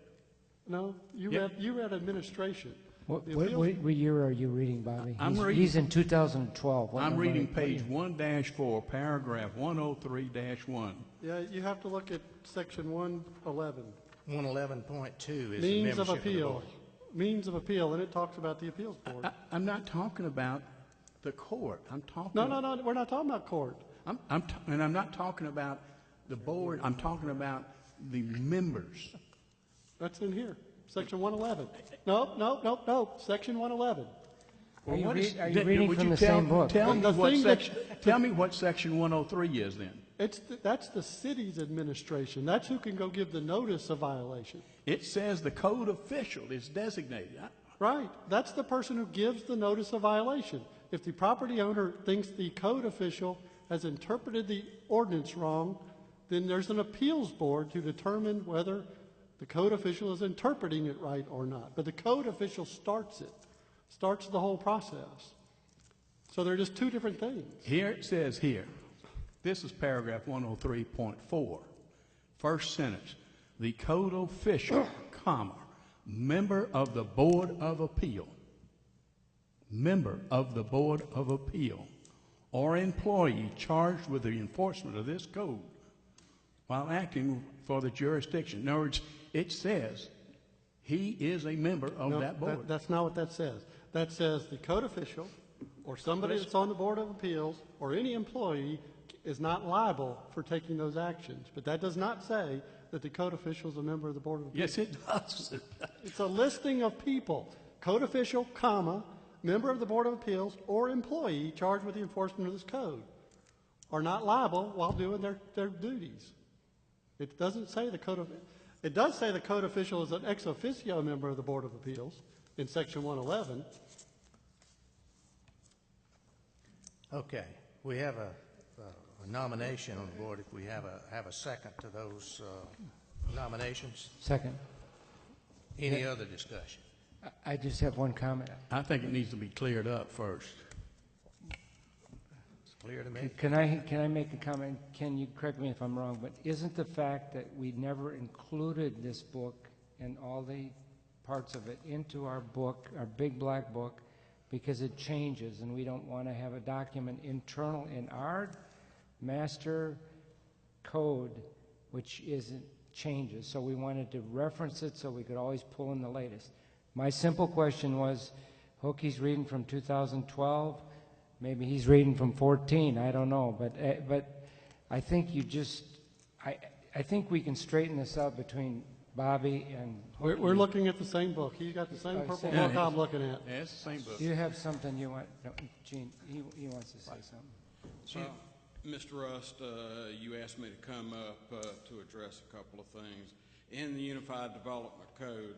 O: No, you read administration.
D: What year are you reading, Bobby? He's in 2012.
K: I'm reading page 1-4, paragraph 103-1.
O: Yeah, you have to look at section 111.
E: 111.2 is
O: means
E: the
O: of
E: membership
O: appeal.
E: of the board.
O: Means of appeal, and it talks about the appeals board.
K: I'm not talking about the court. I'm talking.
O: No, we're not talking about court.
K: And I'm not talking about the board. I'm talking about the members.
O: That's in here, section 111. Nope. Section 111.
D: Are you reading from the same book?
K: Tell me what section 103 is then.
O: That's the city's administration. That's who can go give the notice of violation.
K: It says the code official is designated.
O: Right. That's the person who gives the notice of violation. If the property owner thinks the code official has interpreted the ordinance wrong, then there's an appeals board to determine whether the code official is interpreting it right or not. But the code official starts the whole process. So they're just two different things.
K: Here it says here. This is paragraph 103.4. First sentence. The code official, member of the Board of Appeal, or employee charged with the enforcement of this code while acting for the jurisdiction. In other words, it says he is a member of that board.
O: That's not what that says. That says the code official or somebody that's on the Board of Appeals or any employee is not liable for taking those actions. But that does not say that the code official is a member of the Board of Appeals.
K: Yes, it does.
O: It's a listing of people. Code official, member of the Board of Appeals or employee charged with the enforcement of this code are not liable while doing their duties. It doesn't say it does say the code official is an ex officio member of the Board of Appeals in section 111.
E: Okay, we have a nomination on the board. If we have a second to those nominations.
D: Second.
E: Any other discussion?
D: I just have one comment.
K: I think it needs to be cleared up first.
E: It's clear to me.
D: Can I make a comment? Can you correct me if I'm wrong, but isn't the fact that we never included this book and all the parts of it into our book, our big black book, because it changes and we don't want to have a document internal in our master code which changes, so we wanted to reference it so we could always pull in the latest. My simple question was, Hookie's reading from 2012, maybe he's reading from 14, I don't know, but I think I think we can straighten this out between Bobby and Hookie.
O: We're looking at the same book. He's got the same purple book I'm looking at.
K: Yeah, it's the same book.
D: Do you have something you want? No, Gene, he wants to say something.
J: Mr. Rust, you asked me to come up to address a couple of things. In the Unified Development Code,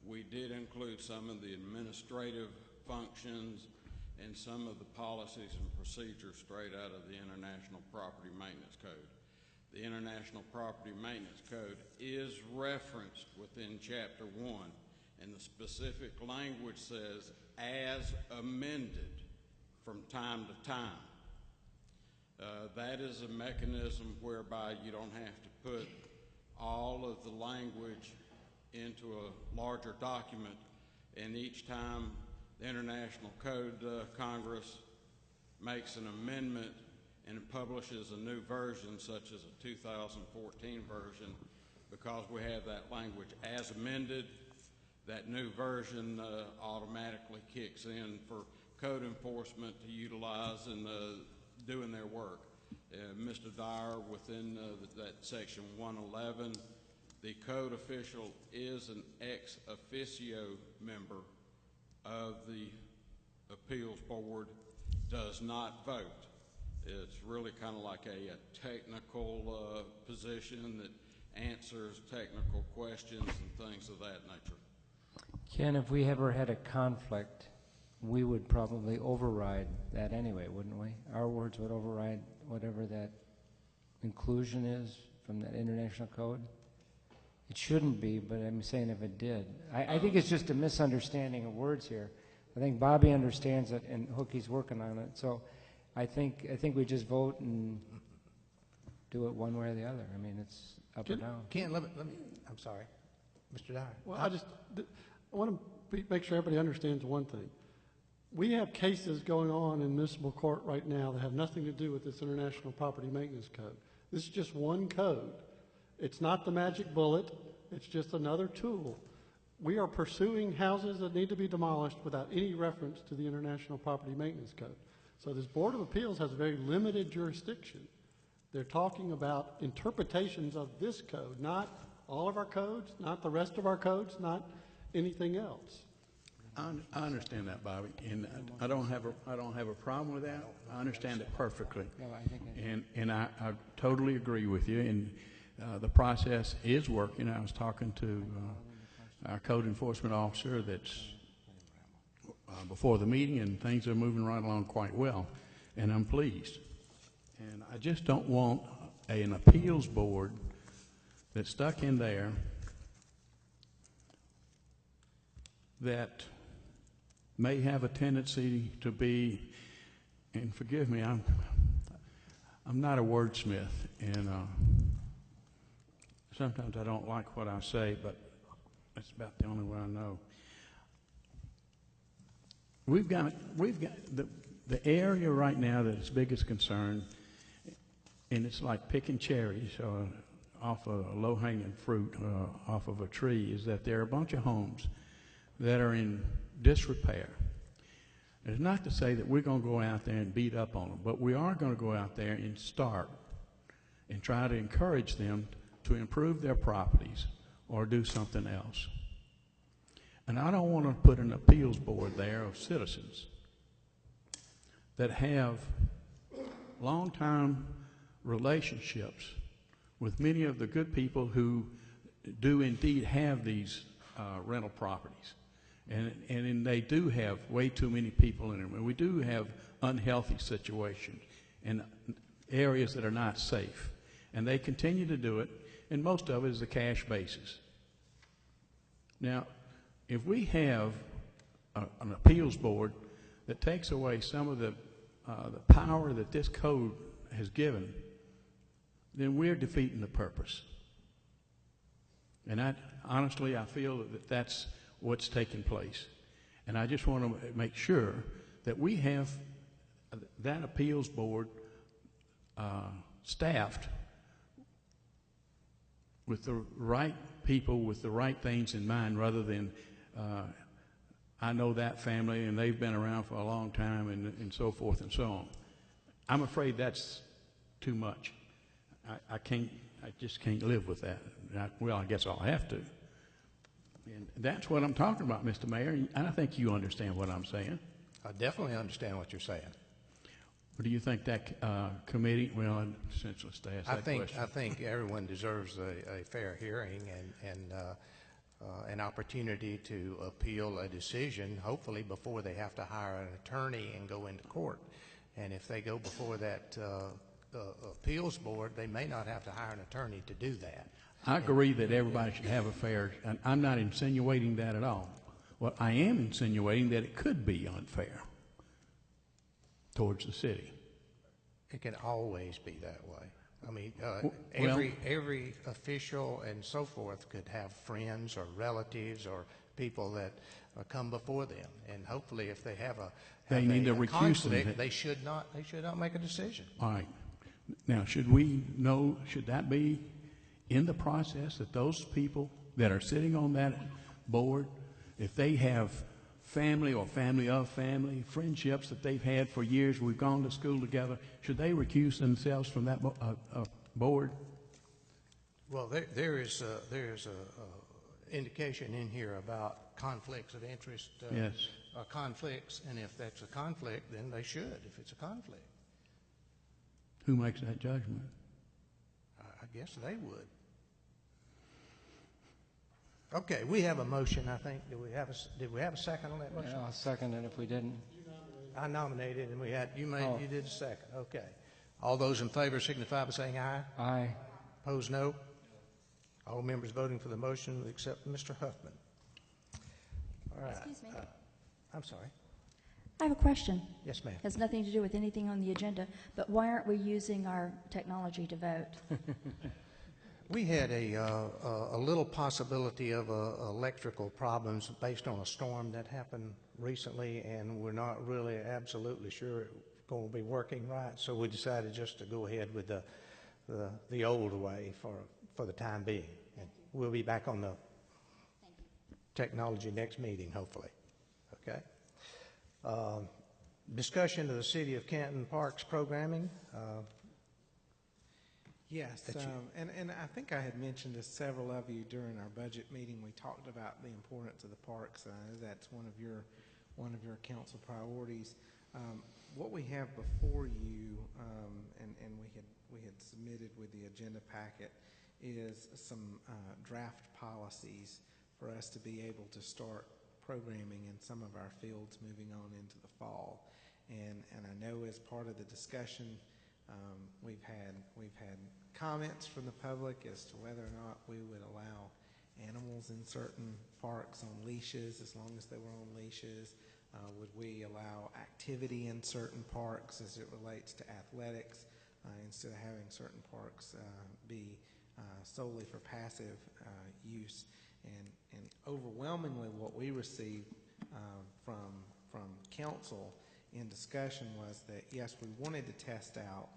J: we did include some of the administrative functions and some of the policies and procedures straight out of the International Property Maintenance Code. The International Property Maintenance Code is referenced within Chapter 1, and the specific language says, as amended from time to time. That is a mechanism whereby you don't have to put all of the language into a larger document, and each time the International Code Congress makes an amendment and publishes a new version, such as a 2014 version, because we have that language as amended, that new version automatically kicks in for code enforcement to utilize in doing their work. Mr. Dyer, within that section 111, the code official is an ex officio member of the appeals board, does not vote. It's really kind of like a technical position that answers technical questions and things of that nature.
D: Ken, if we ever had a conflict, we would probably override that anyway, wouldn't we? Our words would override whatever that inclusion is from that international code. It shouldn't be, but I'm saying if it did. I think it's just a misunderstanding of words here. I think Bobby understands it, and Hookie's working on it. So I think we just vote and do it one way or the other. I mean, it's up or down.
E: Ken, let me, I'm sorry. Mr. Dyer.
O: Well, I want to make sure everybody understands one thing. We have cases going on in municipal court right now that have nothing to do with this International Property Maintenance Code. This is just one code. It's not the magic bullet. It's just another tool. We are pursuing houses that need to be demolished without any reference to the International Property Maintenance Code. So this Board of Appeals has very limited jurisdiction. They're talking about interpretations of this code, not all of our codes, not the rest of our codes, not anything else.
K: I understand that, Bobby, and I don't have a problem with that. I understand it perfectly, and I totally agree with you. And the process is working. I was talking to our code enforcement officer that's before the meeting, and things are moving right along quite well, and I'm pleased. And I just don't want an appeals board that's stuck in there that may have a tendency to be, and forgive me, I'm not a wordsmith, and sometimes I don't like what I say, but that's about the only way I know. We've got the area right now that's biggest concern, and it's like picking cherries off a low-hanging fruit off of a tree, is that there are a bunch of homes that are in disrepair. It's not to say that we're going to go out there and beat up on them, but we are going to go out there and start and try to encourage them to improve their properties or do something else. And I don't want to put an appeals board there of citizens that have long-time relationships with many of the good people who do indeed have these rental properties. And they do have way too many people in them. And we do have unhealthy situations and areas that are not safe. And they continue to do it, and most of it is a cash basis. Now, if we have an appeals board that takes away some of the power that this code has given, then we're defeating the purpose. And honestly, I feel that that's what's taking place. And I just want to make sure that we have that appeals board staffed with the right people, with the right things in mind, rather than I know that family and they've been around for a long time and so forth and so on. I'm afraid that's too much. I just can't live with that. Well, I guess I'll have to. And that's what I'm talking about, Mr. Mayor, and I think you understand what I'm saying.
E: I definitely understand what you're saying.
K: What do you think that committee, well, I'm senseless to ask that question.
E: I think everyone deserves a fair hearing and an opportunity to appeal a decision, hopefully before they have to hire an attorney and go into court. And if they go before that appeals board, they may not have to hire an attorney to do that.
K: I agree that everybody should have a fair, and I'm not insinuating that at all. What I am insinuating that it could be unfair towards the city.
E: It can always be that way. I mean,
K: well,
E: every official and so forth could have friends or relatives or people that come before them, and hopefully, if they have
K: they need to recuse
E: conflict, they should not make a decision.
K: All right. Now, should that be in the process that those people that are sitting on that board, if they have family or family of family, friendships that they've had for years, we've gone to school together, should they recuse themselves from that board?
E: Well, there is a indication in here about conflicts of interest.
K: Yes.
E: Conflicts, and if that's a conflict, then they should, if it's a conflict.
K: Who makes that judgment?
E: I guess they would. Okay, we have a motion, I think. Did we have a second on that motion?
D: I'll second it if we didn't.
E: I nominated, and
D: Oh.
E: you did a second. Okay. All those in favor signify by saying aye.
D: Aye.
E: Opposed, no. All members voting for the motion except Mr. Huffman. All right.
P: Excuse me.
E: I'm sorry.
P: I have a question.
E: Yes, ma'am.
P: Has nothing to do with anything on the agenda, but why aren't we using our technology to vote?
E: We had a little possibility of electrical problems based on a storm that happened recently, and we're not really absolutely sure it's going to be working right. So we decided just to go ahead with the old way for the time being. And we'll be back on the technology next meeting, hopefully. Okay. Discussion of the City of Canton Parks programming.
Q: Yes, and I think I had mentioned to several of you during our budget meeting. We talked about the importance of the parks. That's one of your council priorities. What we have before you, and we had submitted with the agenda packet, is some draft policies for us to be able to start programming in some of our fields moving on into the fall. And I know as part of the discussion, we've had comments from the public as to whether or not we would allow animals in certain parks on leashes as long as they were on leashes. Would we allow activity in certain parks as it relates to athletics instead of having certain parks be solely for passive use? And overwhelmingly what we received from council in discussion was that, yes, we wanted to test out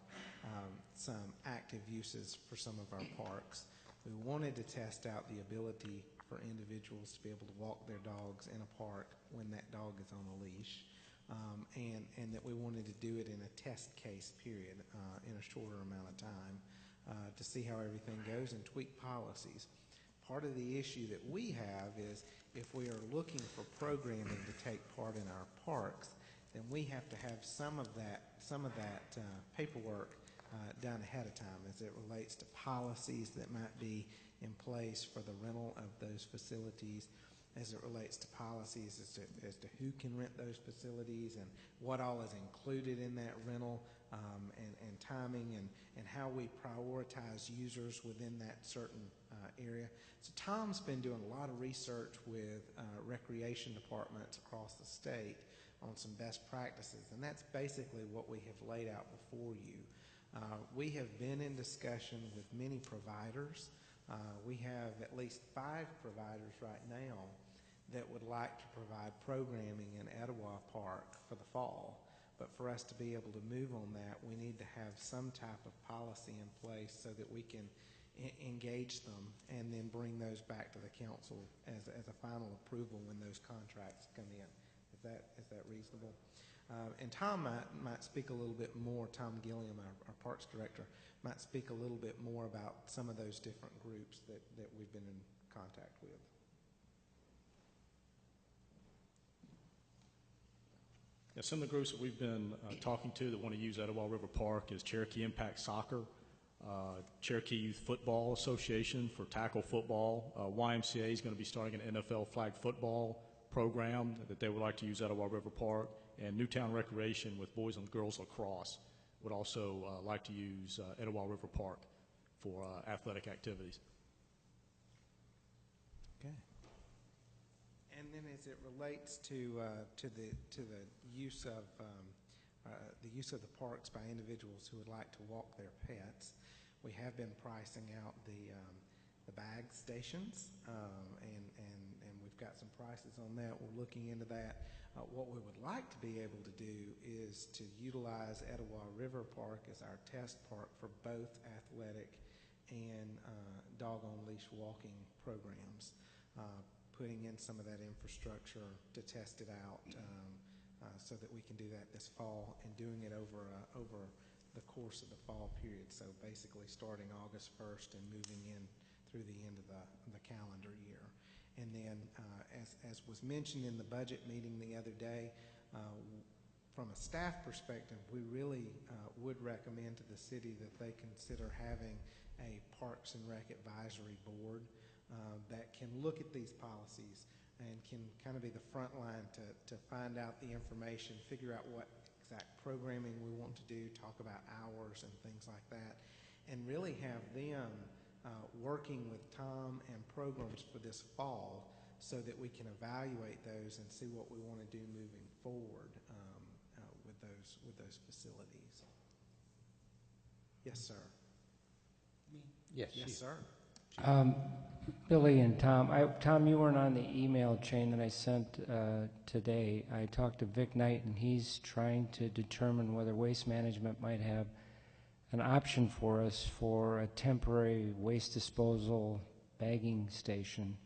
Q: some active uses for some of our parks. We wanted to test out the ability for individuals to be able to walk their dogs in a park when that dog is on a leash, and that we wanted to do it in a test case period in a shorter amount of time to see how everything goes and tweak policies. Part of the issue that we have is if we are looking for programming to take part in our parks, then we have to have some of that paperwork done ahead of time as it relates to policies that might be in place for the rental of those facilities, as it relates to policies as to who can rent those facilities and what all is included in that rental, and timing and how we prioritize users within that certain area. So Tom's been doing a lot of research with recreation departments across the state on some best practices, and that's basically what we have laid out before you. We have been in discussion with many providers. We have at least 5 providers right now that would like to provide programming in Etowah Park for the fall. But for us to be able to move on that, we need to have some type of policy in place so that we can engage them and then bring those back to the council as a final approval when those contracts come in. Is that reasonable? And Tom might speak a little bit more. Tom Gilliam, our Parks Director, might speak a little bit more about some of those different groups that we've been in contact with.
R: Yeah, some of the groups that we've been talking to that want to use Etowah River Park is Cherokee Impact Soccer, Cherokee Youth Football Association for tackle football. YMCA is going to be starting an NFL flag football program that they would like to use Etowah River Park, and Newtown Recreation with boys and girls lacrosse would also like to use Etowah River Park for athletic activities.
Q: Okay. And then as it relates to the use of the parks by individuals who would like to walk their pets, we have been pricing out the bag stations, and we've got some prices on that. We're looking into that. What we would like to be able to do is to utilize Etowah River Park as our test park for both athletic and dog-on-leash walking programs, putting in some of that infrastructure to test it out so that we can do that this fall and doing it over the course of the fall period. So basically starting August 1st and moving in through the end of the calendar year. And then, as was mentioned in the budget meeting the other day, from a staff perspective, we really would recommend to the city that they consider having a Parks and Rec Advisory Board that can look at these policies and can kind of be the front line to find out the information, figure out what exact programming we want to do, talk about hours and things like that, and really have them working with Tom and programs for this fall so that we can evaluate those and see what we want to do moving forward with those facilities. Yes, sir.
E: Yes.
Q: Yes, sir.
D: Billy and Tom, Tom, you weren't on the email chain that I sent today. I talked to Vic Knight, and he's trying to determine whether Waste Management might have an option for us for a temporary waste disposal bagging station,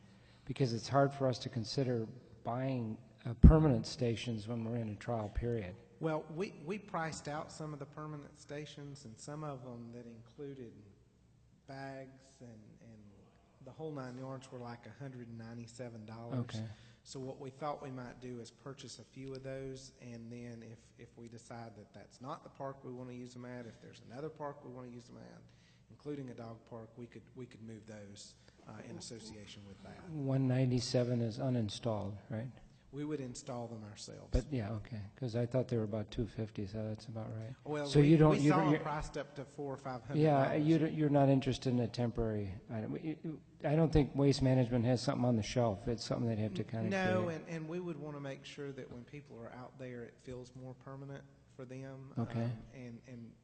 D: because it's hard for us to consider buying permanent stations when we're in a trial period.
Q: Well, we priced out some of the permanent stations, and some of them that included bags and the whole 9 yards were like $197.
D: Okay.
Q: So what we thought we might do is purchase a few of those, and then if we decide that that's not the park we want to use them at, if there's another park we want to use them at, including a dog park, we could move those in association with that.
D: 197 is uninstalled, right?
Q: We would install them ourselves.
D: But yeah, okay, because I thought they were about $250, so that's about right.
Q: Well,
D: so
Q: we saw them priced up to $400 or $500.
D: Yeah, you're not interested in a temporary item. I don't think Waste Management has something on the shelf. It's something they'd have to kind of
Q: No,
D: create.
Q: and we would want to make sure that when people are out there, it feels more permanent for them.
D: Okay.
Q: And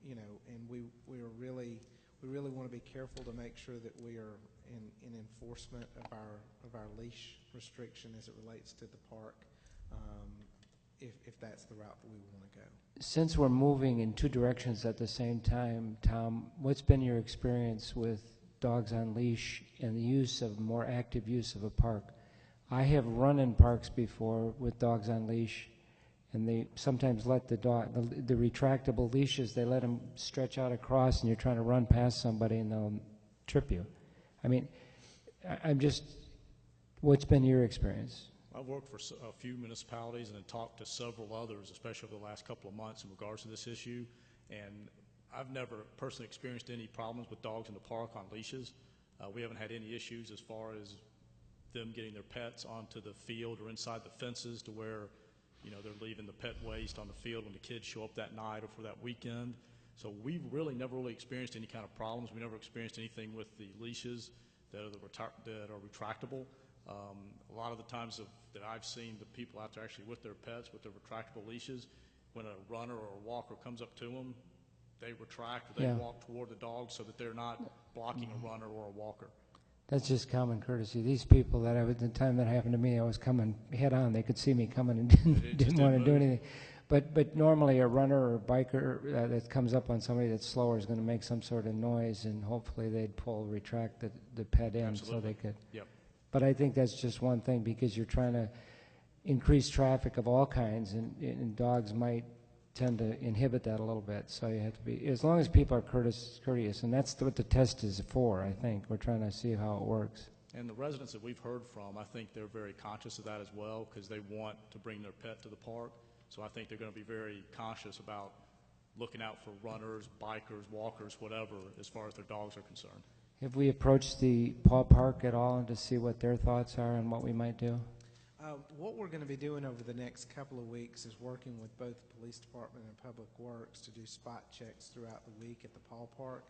Q: you know, and we really want to be careful to make sure that we are in enforcement of our leash restriction as it relates to the park, if that's the route that we want to go.
D: Since we're moving in two directions at the same time, Tom, what's been your experience with dogs on leash and the use of more active use of a park? I have run in parks before with dogs on leash, and they sometimes let the dog, the retractable leashes, they let them stretch out across, and you're trying to run past somebody and they'll trip you. I mean, I'm just, what's been your experience?
R: I've worked for a few municipalities and then talked to several others, especially over the last couple of months in regards to this issue, and I've never personally experienced any problems with dogs in the park on leashes. We haven't had any issues as far as them getting their pets onto the field or inside the fences to where, you know, they're leaving the pet waste on the field when the kids show up that night or for that weekend. So we've never really experienced any kind of problems. We never experienced anything with the leashes that are retractable. A lot of the times that I've seen the people out there actually with their pets, with their retractable leashes, when a runner or a walker comes up to them, they retract or they walk toward the dog so that they're not blocking a runner or a walker.
D: That's just common courtesy. These people that at the time that happened to me, I was coming head on. They could see me coming and didn't want to do anything. But normally a runner or a biker that comes up on somebody that's slower is going to make some sort of noise, and hopefully they'd retract the pet in.
R: Absolutely.
D: So they could.
R: Yep.
D: But I think that's just one thing, because you're trying to increase traffic of all kinds, and dogs might tend to inhibit that a little bit. So you have to be, as long as people are courteous, and that's what the test is for, I think. We're trying to see how it works.
R: And the residents that we've heard from, I think they're very conscious of that as well, because they want to bring their pet to the park. So I think they're going to be very conscious about looking out for runners, bikers, walkers, whatever, as far as their dogs are concerned.
D: Have we approached the Paul Park at all to see what their thoughts are and what we might do?
Q: What we're going to be doing over the next couple of weeks is working with both the police department and Public Works to do spot checks throughout the week at the Paul Park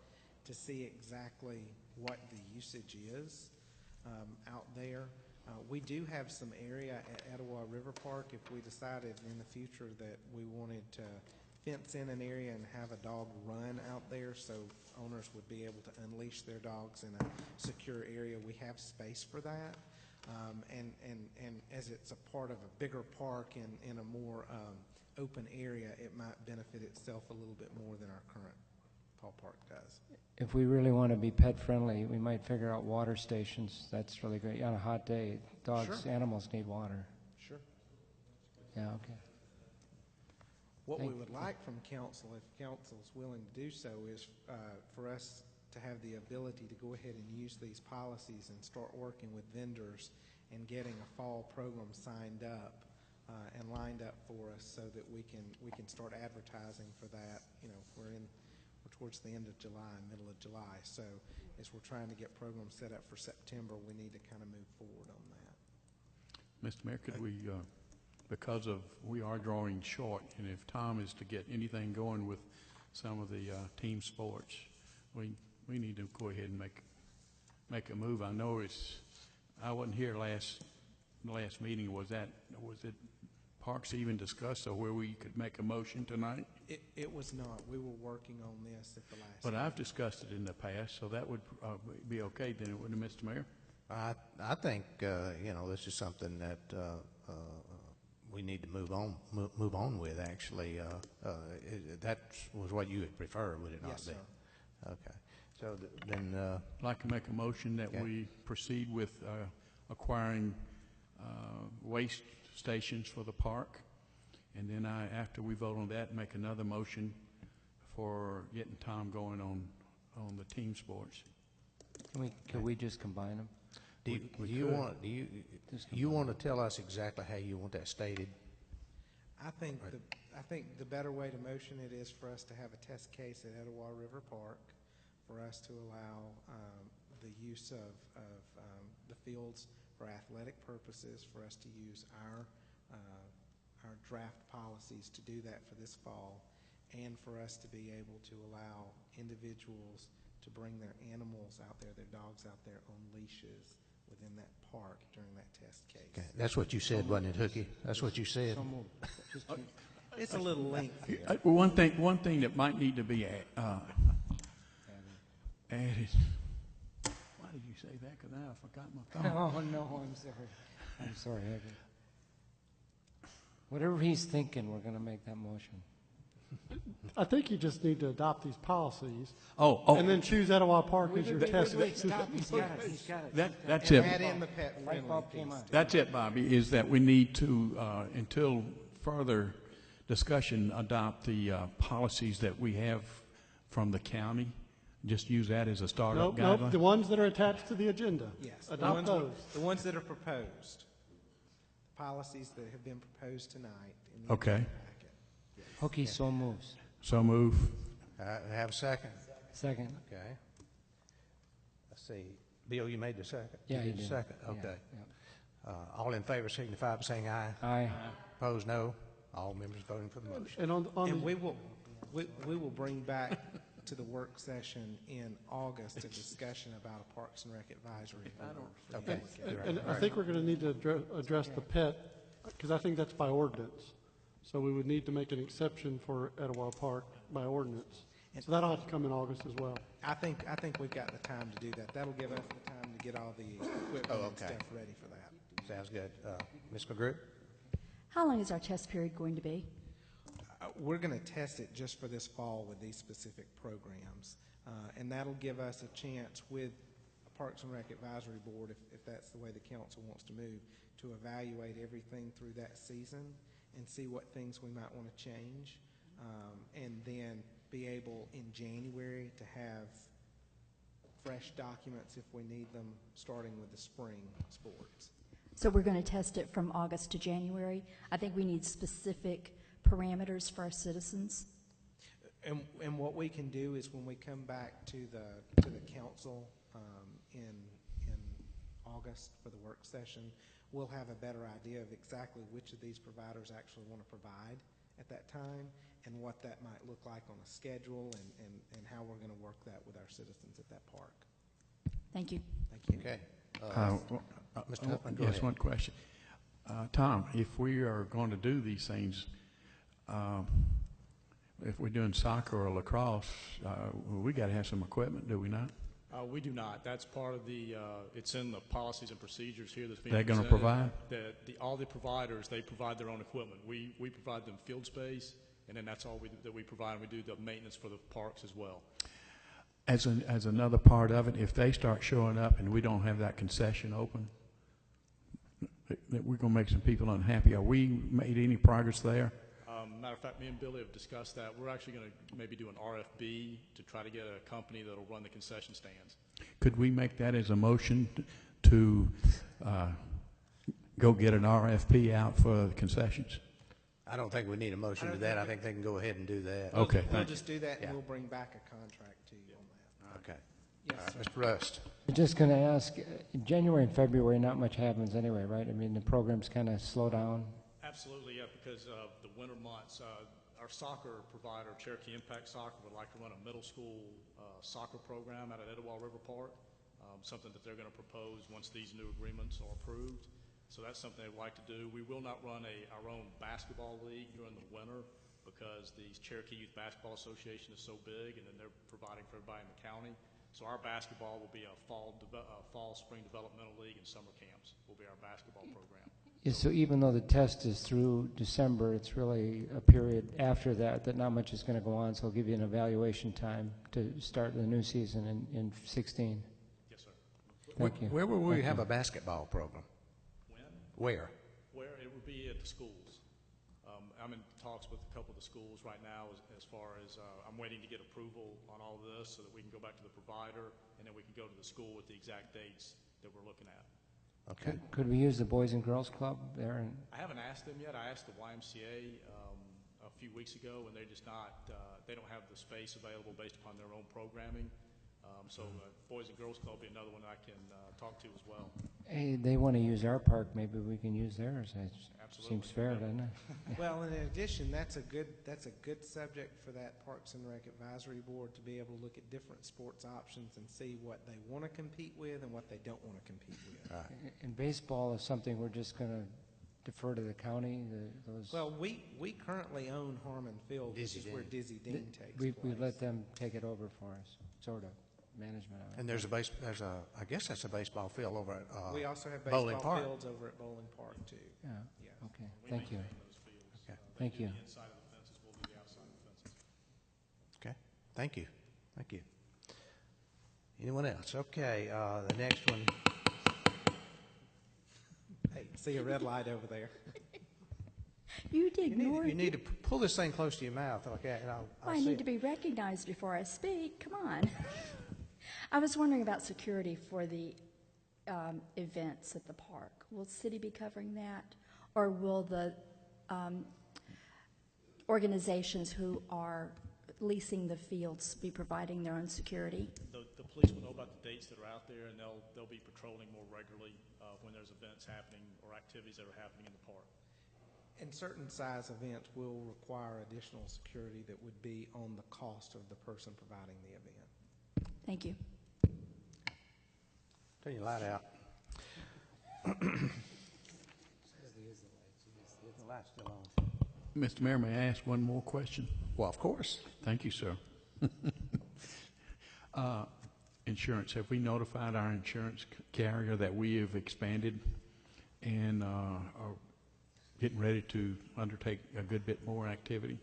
Q: to see exactly what the usage is out there. We do have some area at Etowah River Park if we decided in the future that we wanted to fence in an area and have a dog run out there so owners would be able to unleash their dogs in a secure area. We have space for that. And as it's a part of a bigger park in a more open area, it might benefit itself a little bit more than our current Paul Park does.
D: If we really want to be pet friendly, we might figure out water stations. That's really great. On a hot day, dogs, animals need water.
Q: Sure.
D: Yeah, okay.
Q: What we would like from council, if council is willing to do so, is for us to have the ability to go ahead and use these policies and start working with vendors and getting a fall program signed up and lined up for us so that we can start advertising for that. You know, we're towards the end of July and middle of July. So as we're trying to get programs set up for September, we need to kind of move forward on that.
K: Mr. Mayor, could we, because of, we are drawing short, and if Tom is to get anything going with some of the team sports, we need to go ahead and make a move. I know I wasn't here the last meeting. Was it Parks even discussed, or where we could make a motion tonight?
Q: It was not. We were working on this at the last
K: But
Q: meeting.
K: I've discussed it in the past, so that would be okay then, wouldn't it, Mr. Mayor?
E: I think this is something that we need to move on with. Actually, that was what you would prefer, would it not
Q: Yes,
E: be?
Q: sir.
E: Okay. So then,
K: I'd like to make a motion that
E: Okay.
K: we proceed with acquiring waste stations for the park, and then after we vote on that, make another motion for getting Tom going on the team sports.
D: Can we just combine them?
E: do you want to tell us exactly how you want that stated?
Q: I think the better way to motion it is for us to have a test case at Etowah River Park, for us to allow the use of the fields for athletic purposes, for us to use our draft policies to do that for this fall, and for us to be able to allow individuals to bring their animals out there, their dogs out there on leashes within that park during that test case.
E: Okay. That's what you said, wasn't it, Hookie? That's what you said.
Q: It's a little lengthy.
K: One thing that might need to be added. Why did you say that? Because now I forgot my thought.
D: Oh, no, I'm sorry, Hagen. Whatever he's thinking, we're going to make that motion.
O: I think you just need to adopt these policies.
K: Oh.
O: And then choose Etowah Park as your test.
D: Wait, stop. He's got it.
K: That's
Q: And
K: it.
Q: add in the pet friendly piece.
K: That's it, Bobby, is that we need to, until further discussion, adopt the policies that we have from the county. Just use that as a startup guideline.
O: Nope, the ones that are attached to the agenda.
Q: Yes,
O: Adopt those.
Q: the ones that are proposed, policies that have been proposed tonight in the
K: Okay.
Q: agenda packet.
D: Hookie so moves.
K: So move.
E: Have a second?
D: Second.
E: Okay. Let's see. Bill, you made the second?
D: Yeah,
E: you
D: he
E: did the
D: did.
E: second?
D: Yeah,
E: Okay.
D: yeah.
E: All in favor signify by saying aye.
D: Aye.
E: Opposed, no. All members voting for the motion.
O: And
Q: And we will bring back to the work session in August a discussion about a Parks and Rec advisory board.
E: Okay.
O: And I think we're going to need to address the pet, because I think that's by ordinance. So we would need to make an exception for Etowah Park by ordinance. So that'll have to come in August as well.
Q: I think we've got the time to do that. That'll give us the time to get all the equipment and stuff ready for that.
E: Sounds good. Ms. McGrew?
P: How long is our test period going to be?
Q: We're going to test it just for this fall with these specific programs. And that'll give us a chance with a Parks and Rec Advisory Board, if that's the way the council wants to move, to evaluate everything through that season and see what things we might want to change. And then be able in January to have fresh documents if we need them, starting with the spring sports.
P: So we're going to test it from August to January. I think we need specific parameters for our citizens.
Q: And what we can do is when we come back to the council in August for the work session, we'll have a better idea of exactly which of these providers actually want to provide at that time and what that might look like on a schedule and how we're going to work that with our citizens at that park.
P: Thank you.
Q: Thank you.
E: Okay. Mr. Huffman, go
K: yes,
E: ahead.
K: one question. Tom, if we are going to do these things, if we're doing soccer or lacrosse, we got to have some equipment, do we not?
R: We do not. That's part of the, it's in the policies and procedures here that's being
K: They're gonna
R: presented.
K: provide?
R: All the providers, they provide their own equipment. We provide them field space, and then that's all that we provide, and we do the maintenance for the parks as well.
K: As another part of it, if they start showing up and we don't have that concession open, that we're going to make some people unhappy. Are we made any progress there?
R: Matter of fact, me and Billy have discussed that. We're actually going to maybe do an RFB to try to get a company that'll run the concession stands.
K: Could we make that as a motion to go get an RFP out for concessions?
E: I don't think we need a motion
Q: I
E: to
Q: don't
E: that. I
Q: think
E: think they can go ahead and do that.
K: Okay,
Q: We'll
K: thank you.
Q: just do that, and
E: Yeah.
Q: we'll bring back a contract to you on that.
E: Okay.
Q: Yes,
E: All right,
Q: sir.
E: Mr. Rust.
D: I'm just going to ask, in January and February, not much happens anyway, right? I mean, the programs kind of slow down.
R: Absolutely, yeah, because of the winter months. Our soccer provider, Cherokee Impact Soccer, would like to run a middle school soccer program out at Etowah River Park, something that they're going to propose once these new agreements are approved. So that's something they'd like to do. We will not run our own basketball league during the winter because the Cherokee Youth Basketball Association is so big, and then they're providing for everybody in the county. So our basketball will be a fall spring developmental league, and summer camps will be our basketball program.
D: Yeah, so even though the test is through December, it's really a period after that not much is going to go on, so I'll give you an evaluation time to start the new season in 16.
R: Yes, sir.
D: Thank you.
E: Where will we
D: Thank
E: have
D: you.
E: a basketball program?
R: When?
E: Where?
R: Where it would be at the schools. I'm in talks with a couple of the schools right now as far as I'm waiting to get approval on all of this so that we can go back to the provider, and then we can go to the school with the exact dates that we're looking at.
E: Okay.
D: Could we use the Boys and Girls Club there?
R: I haven't asked them yet. I asked the YMCA a few weeks ago, and they're just not, they don't have the space available based upon their own programming. So Boys and Girls Club will be another one I can talk to as well.
D: Hey, they want to use our park, maybe we can use theirs. It
R: Absolutely.
D: seems fair, doesn't it?
Q: Well, in addition, that's a good subject for that Parks and Rec Advisory Board to be able to look at different sports options and see what they want to compete with and what they don't want to compete with.
D: And baseball is something we're just going to defer to the county.
Q: Well, we currently own Harmon Field, which is where Dizzy Dean takes
D: we
Q: place.
D: let them take it over for us, sort of management of it.
E: And I guess that's a baseball field over at
Q: We also have
E: Bowling
Q: baseball
E: Park.
Q: fields over at Bowling Park, too.
D: Yeah.
Q: Yes.
D: Okay. Thank you.
E: Okay.
D: Thank you.
R: The inside of the fences, we'll do the outside of the fences.
E: Okay. Thank you. Thank you. Anyone else? Okay. The next one.
Q: Hey, see a red light over there.
P: You ignore
E: You need to pull this thing close to your mouth. Okay. And I'll
P: I
E: see
P: need
E: it.
P: to be recognized before I speak. Come on. I was wondering about security for the events at the park. Will the city be covering that? Or will the organizations who are leasing the fields be providing their own security?
R: The police will know about the dates that are out there, and they'll be patrolling more regularly when there's events happening or activities that are happening in the park.
Q: And certain size events will require additional security that would be on the cost of the person providing the event.
P: Thank you.
E: Turn your light out. The light's still on.
K: Mr. Mayor, may I ask one more question?
E: Well, of course.
K: Thank you, sir. Insurance, have we notified our insurance carrier that we have expanded and are getting ready to undertake a good bit more activity?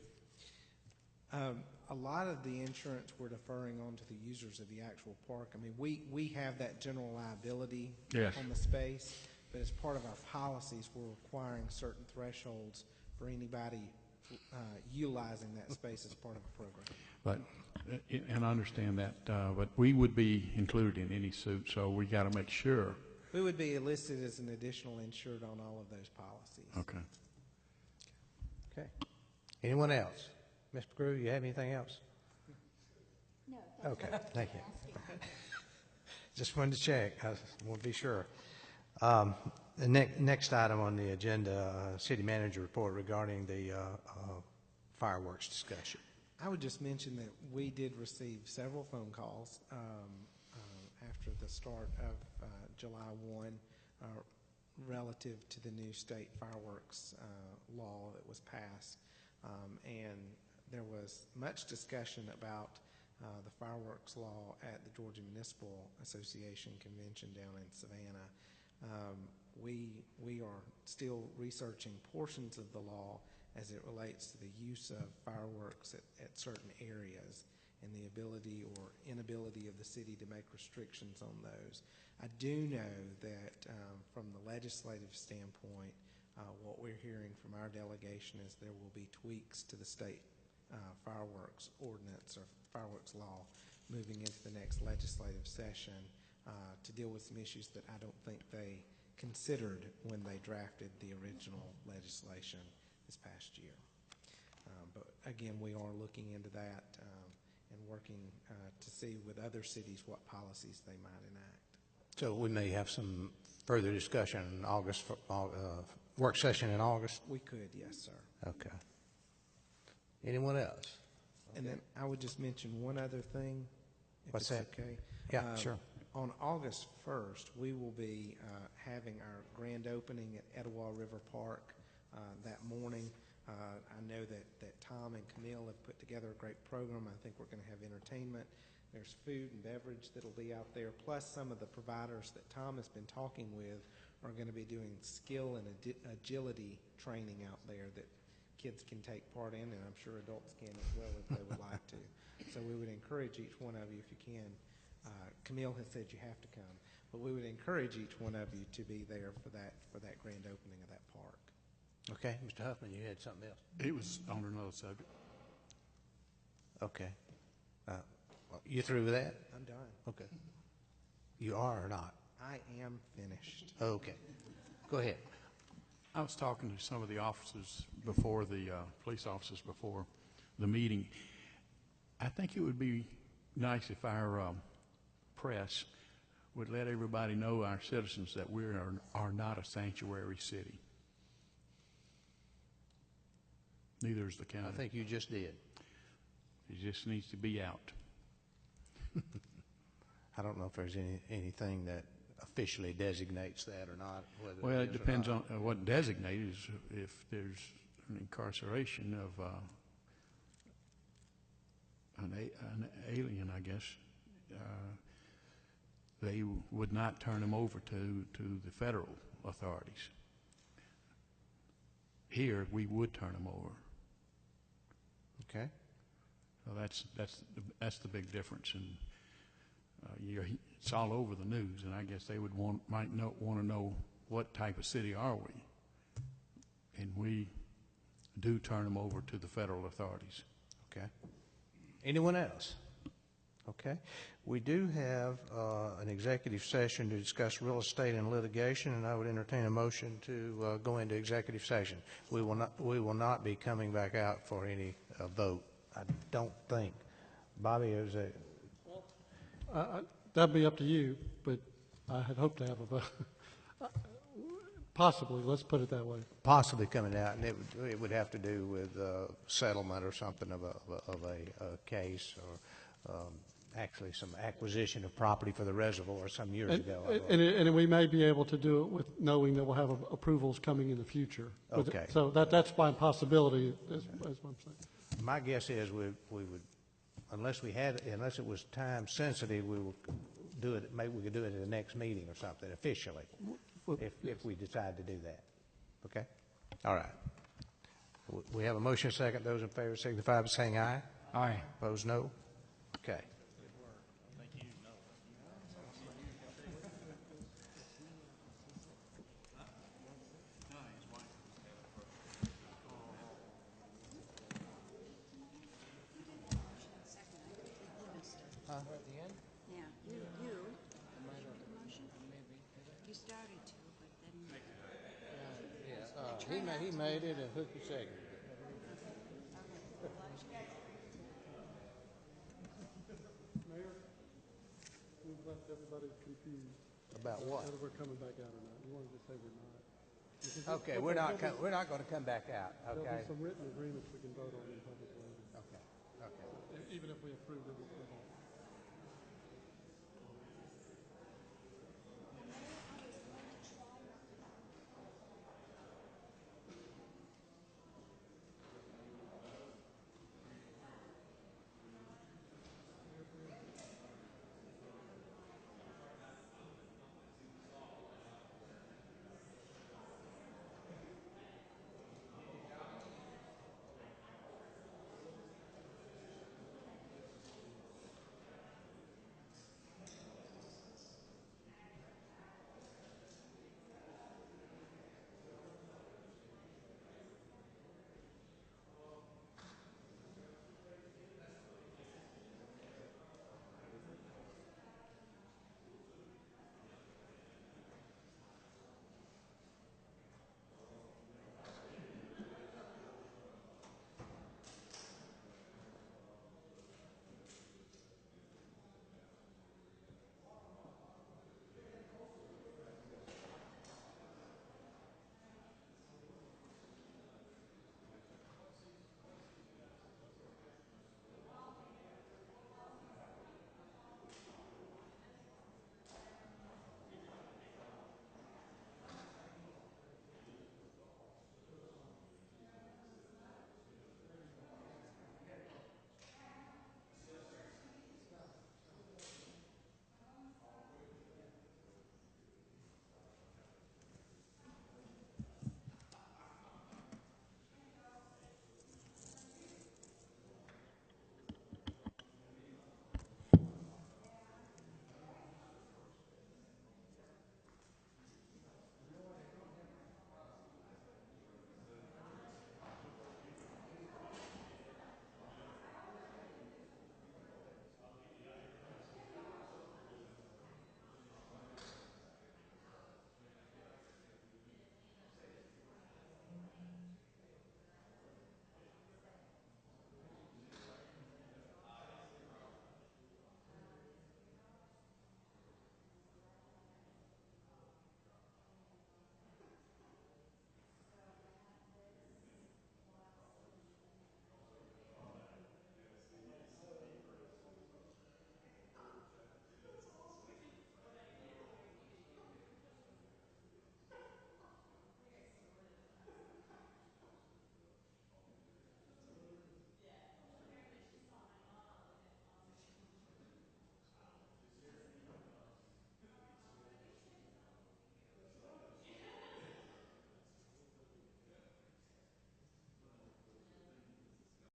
Q: A lot of the insurance we're deferring onto the users of the actual park. I mean, we have that general liability on the space, but as part of our policies, we're requiring certain thresholds for anybody utilizing that space as part of a program.
K: But, and I understand that, but we would be included in any suit, so we got to make sure.
Q: We would be listed as an additional insured on all of those policies.
K: Okay.
E: Okay. Anyone else? Mr. Grew, you have anything else?
P: No.
E: Okay, thank you. Just wanted to check. I want to be sure. The next item on the agenda, city manager report regarding the fireworks discussion.
Q: I would just mention that we did receive several phone calls after the start of July 1 relative to the new state fireworks law that was passed. And there was much discussion about the fireworks law at the Georgia Municipal Association convention down in Savannah. We are still researching portions of the law as it relates to the use of fireworks at certain areas and the ability or inability of the city to make restrictions on those. I do know that from the legislative standpoint, what we're hearing from our delegation is there will be tweaks to the state fireworks ordinance or fireworks law moving into the next legislative session to deal with some issues that I don't think they considered when they drafted the original legislation this past year. But again, we are looking into that and working to see with other cities what policies they might enact.
E: So we may have some further discussion in August, work session in August?
Q: We could, yes, sir.
E: Okay. Anyone else?
Q: And then I would just mention one other thing, if
E: What's
Q: it's
E: that?
Q: okay.
E: Yeah, sure.
Q: On August 1st, we will be having our grand opening at Etowah River Park that morning. I know that Tom and Camille have put together a great program. I think we're going to have entertainment. There's food and beverage that'll be out there, plus some of the providers that Tom has been talking with are going to be doing skill and agility training out there that kids can take part in, and I'm sure adults can as well if they would like to. So we would encourage each one of you, if you can. Camille has said you have to come, but we would encourage each one of you to be there for that grand opening of that park.
E: Okay, Mr. Huffman, you had something else?
K: It was on another subject.
E: Okay. You through with that?
Q: I'm done.
E: Okay. You are or not?
Q: I am finished.
E: Okay. Go ahead.
K: I was talking to some of the officers before, the police officers before the meeting. I think it would be nice if our press would let everybody know, our citizens, that we are not a sanctuary city. Neither is the county.
E: I think you just did.
K: It just needs to be out.
E: I don't know if there's anything that officially designates that or not.
K: Well, it depends on what designated is. If there's an incarceration of an alien, I guess, they would not turn them over to the federal authorities. Here, we would turn them over.
E: Okay.
K: So that's the big difference, and it's all over the news. And I guess they would want to know what type of city are we, and we do turn them over to the federal authorities.
E: Okay. Anyone else? Okay. We do have an executive session to discuss real estate and litigation, and I would entertain a motion to go into executive session. We will not be coming back out for any vote. I don't think. Bobby, is a...
O: That'd be up to you, but I had hoped to have a vote. Possibly, let's put it that way.
E: Possibly coming out, and it would have to do with settlement or something of a case, or actually some acquisition of property for the reservoir some years ago.
O: And we may be able to do it with knowing that we'll have approvals coming in the future.
E: Okay.
O: So that's my possibility, is what I'm saying.
E: My guess is we would, unless it was time sensitive, we will do it. Maybe we could do it at the next meeting or something officially, if we decide to do that. Okay. All right. We have a motion second. Those in favor signify by saying aye.
D: Aye.
E: Opposed, no. Okay.
A: At the end? Yeah, you made the motion? You started to, but then.
E: He made it and Hooky seconded it.
O: Mayor, we've left everybody confused.
E: About what?
O: Whether we're coming back out or not. You wanted to say we're not.
E: Okay, we're not going to come back out.
O: There'll
E: Okay.
O: be some written agreements we can vote on in public later.
E: Okay. Okay.
O: Even if we approve it.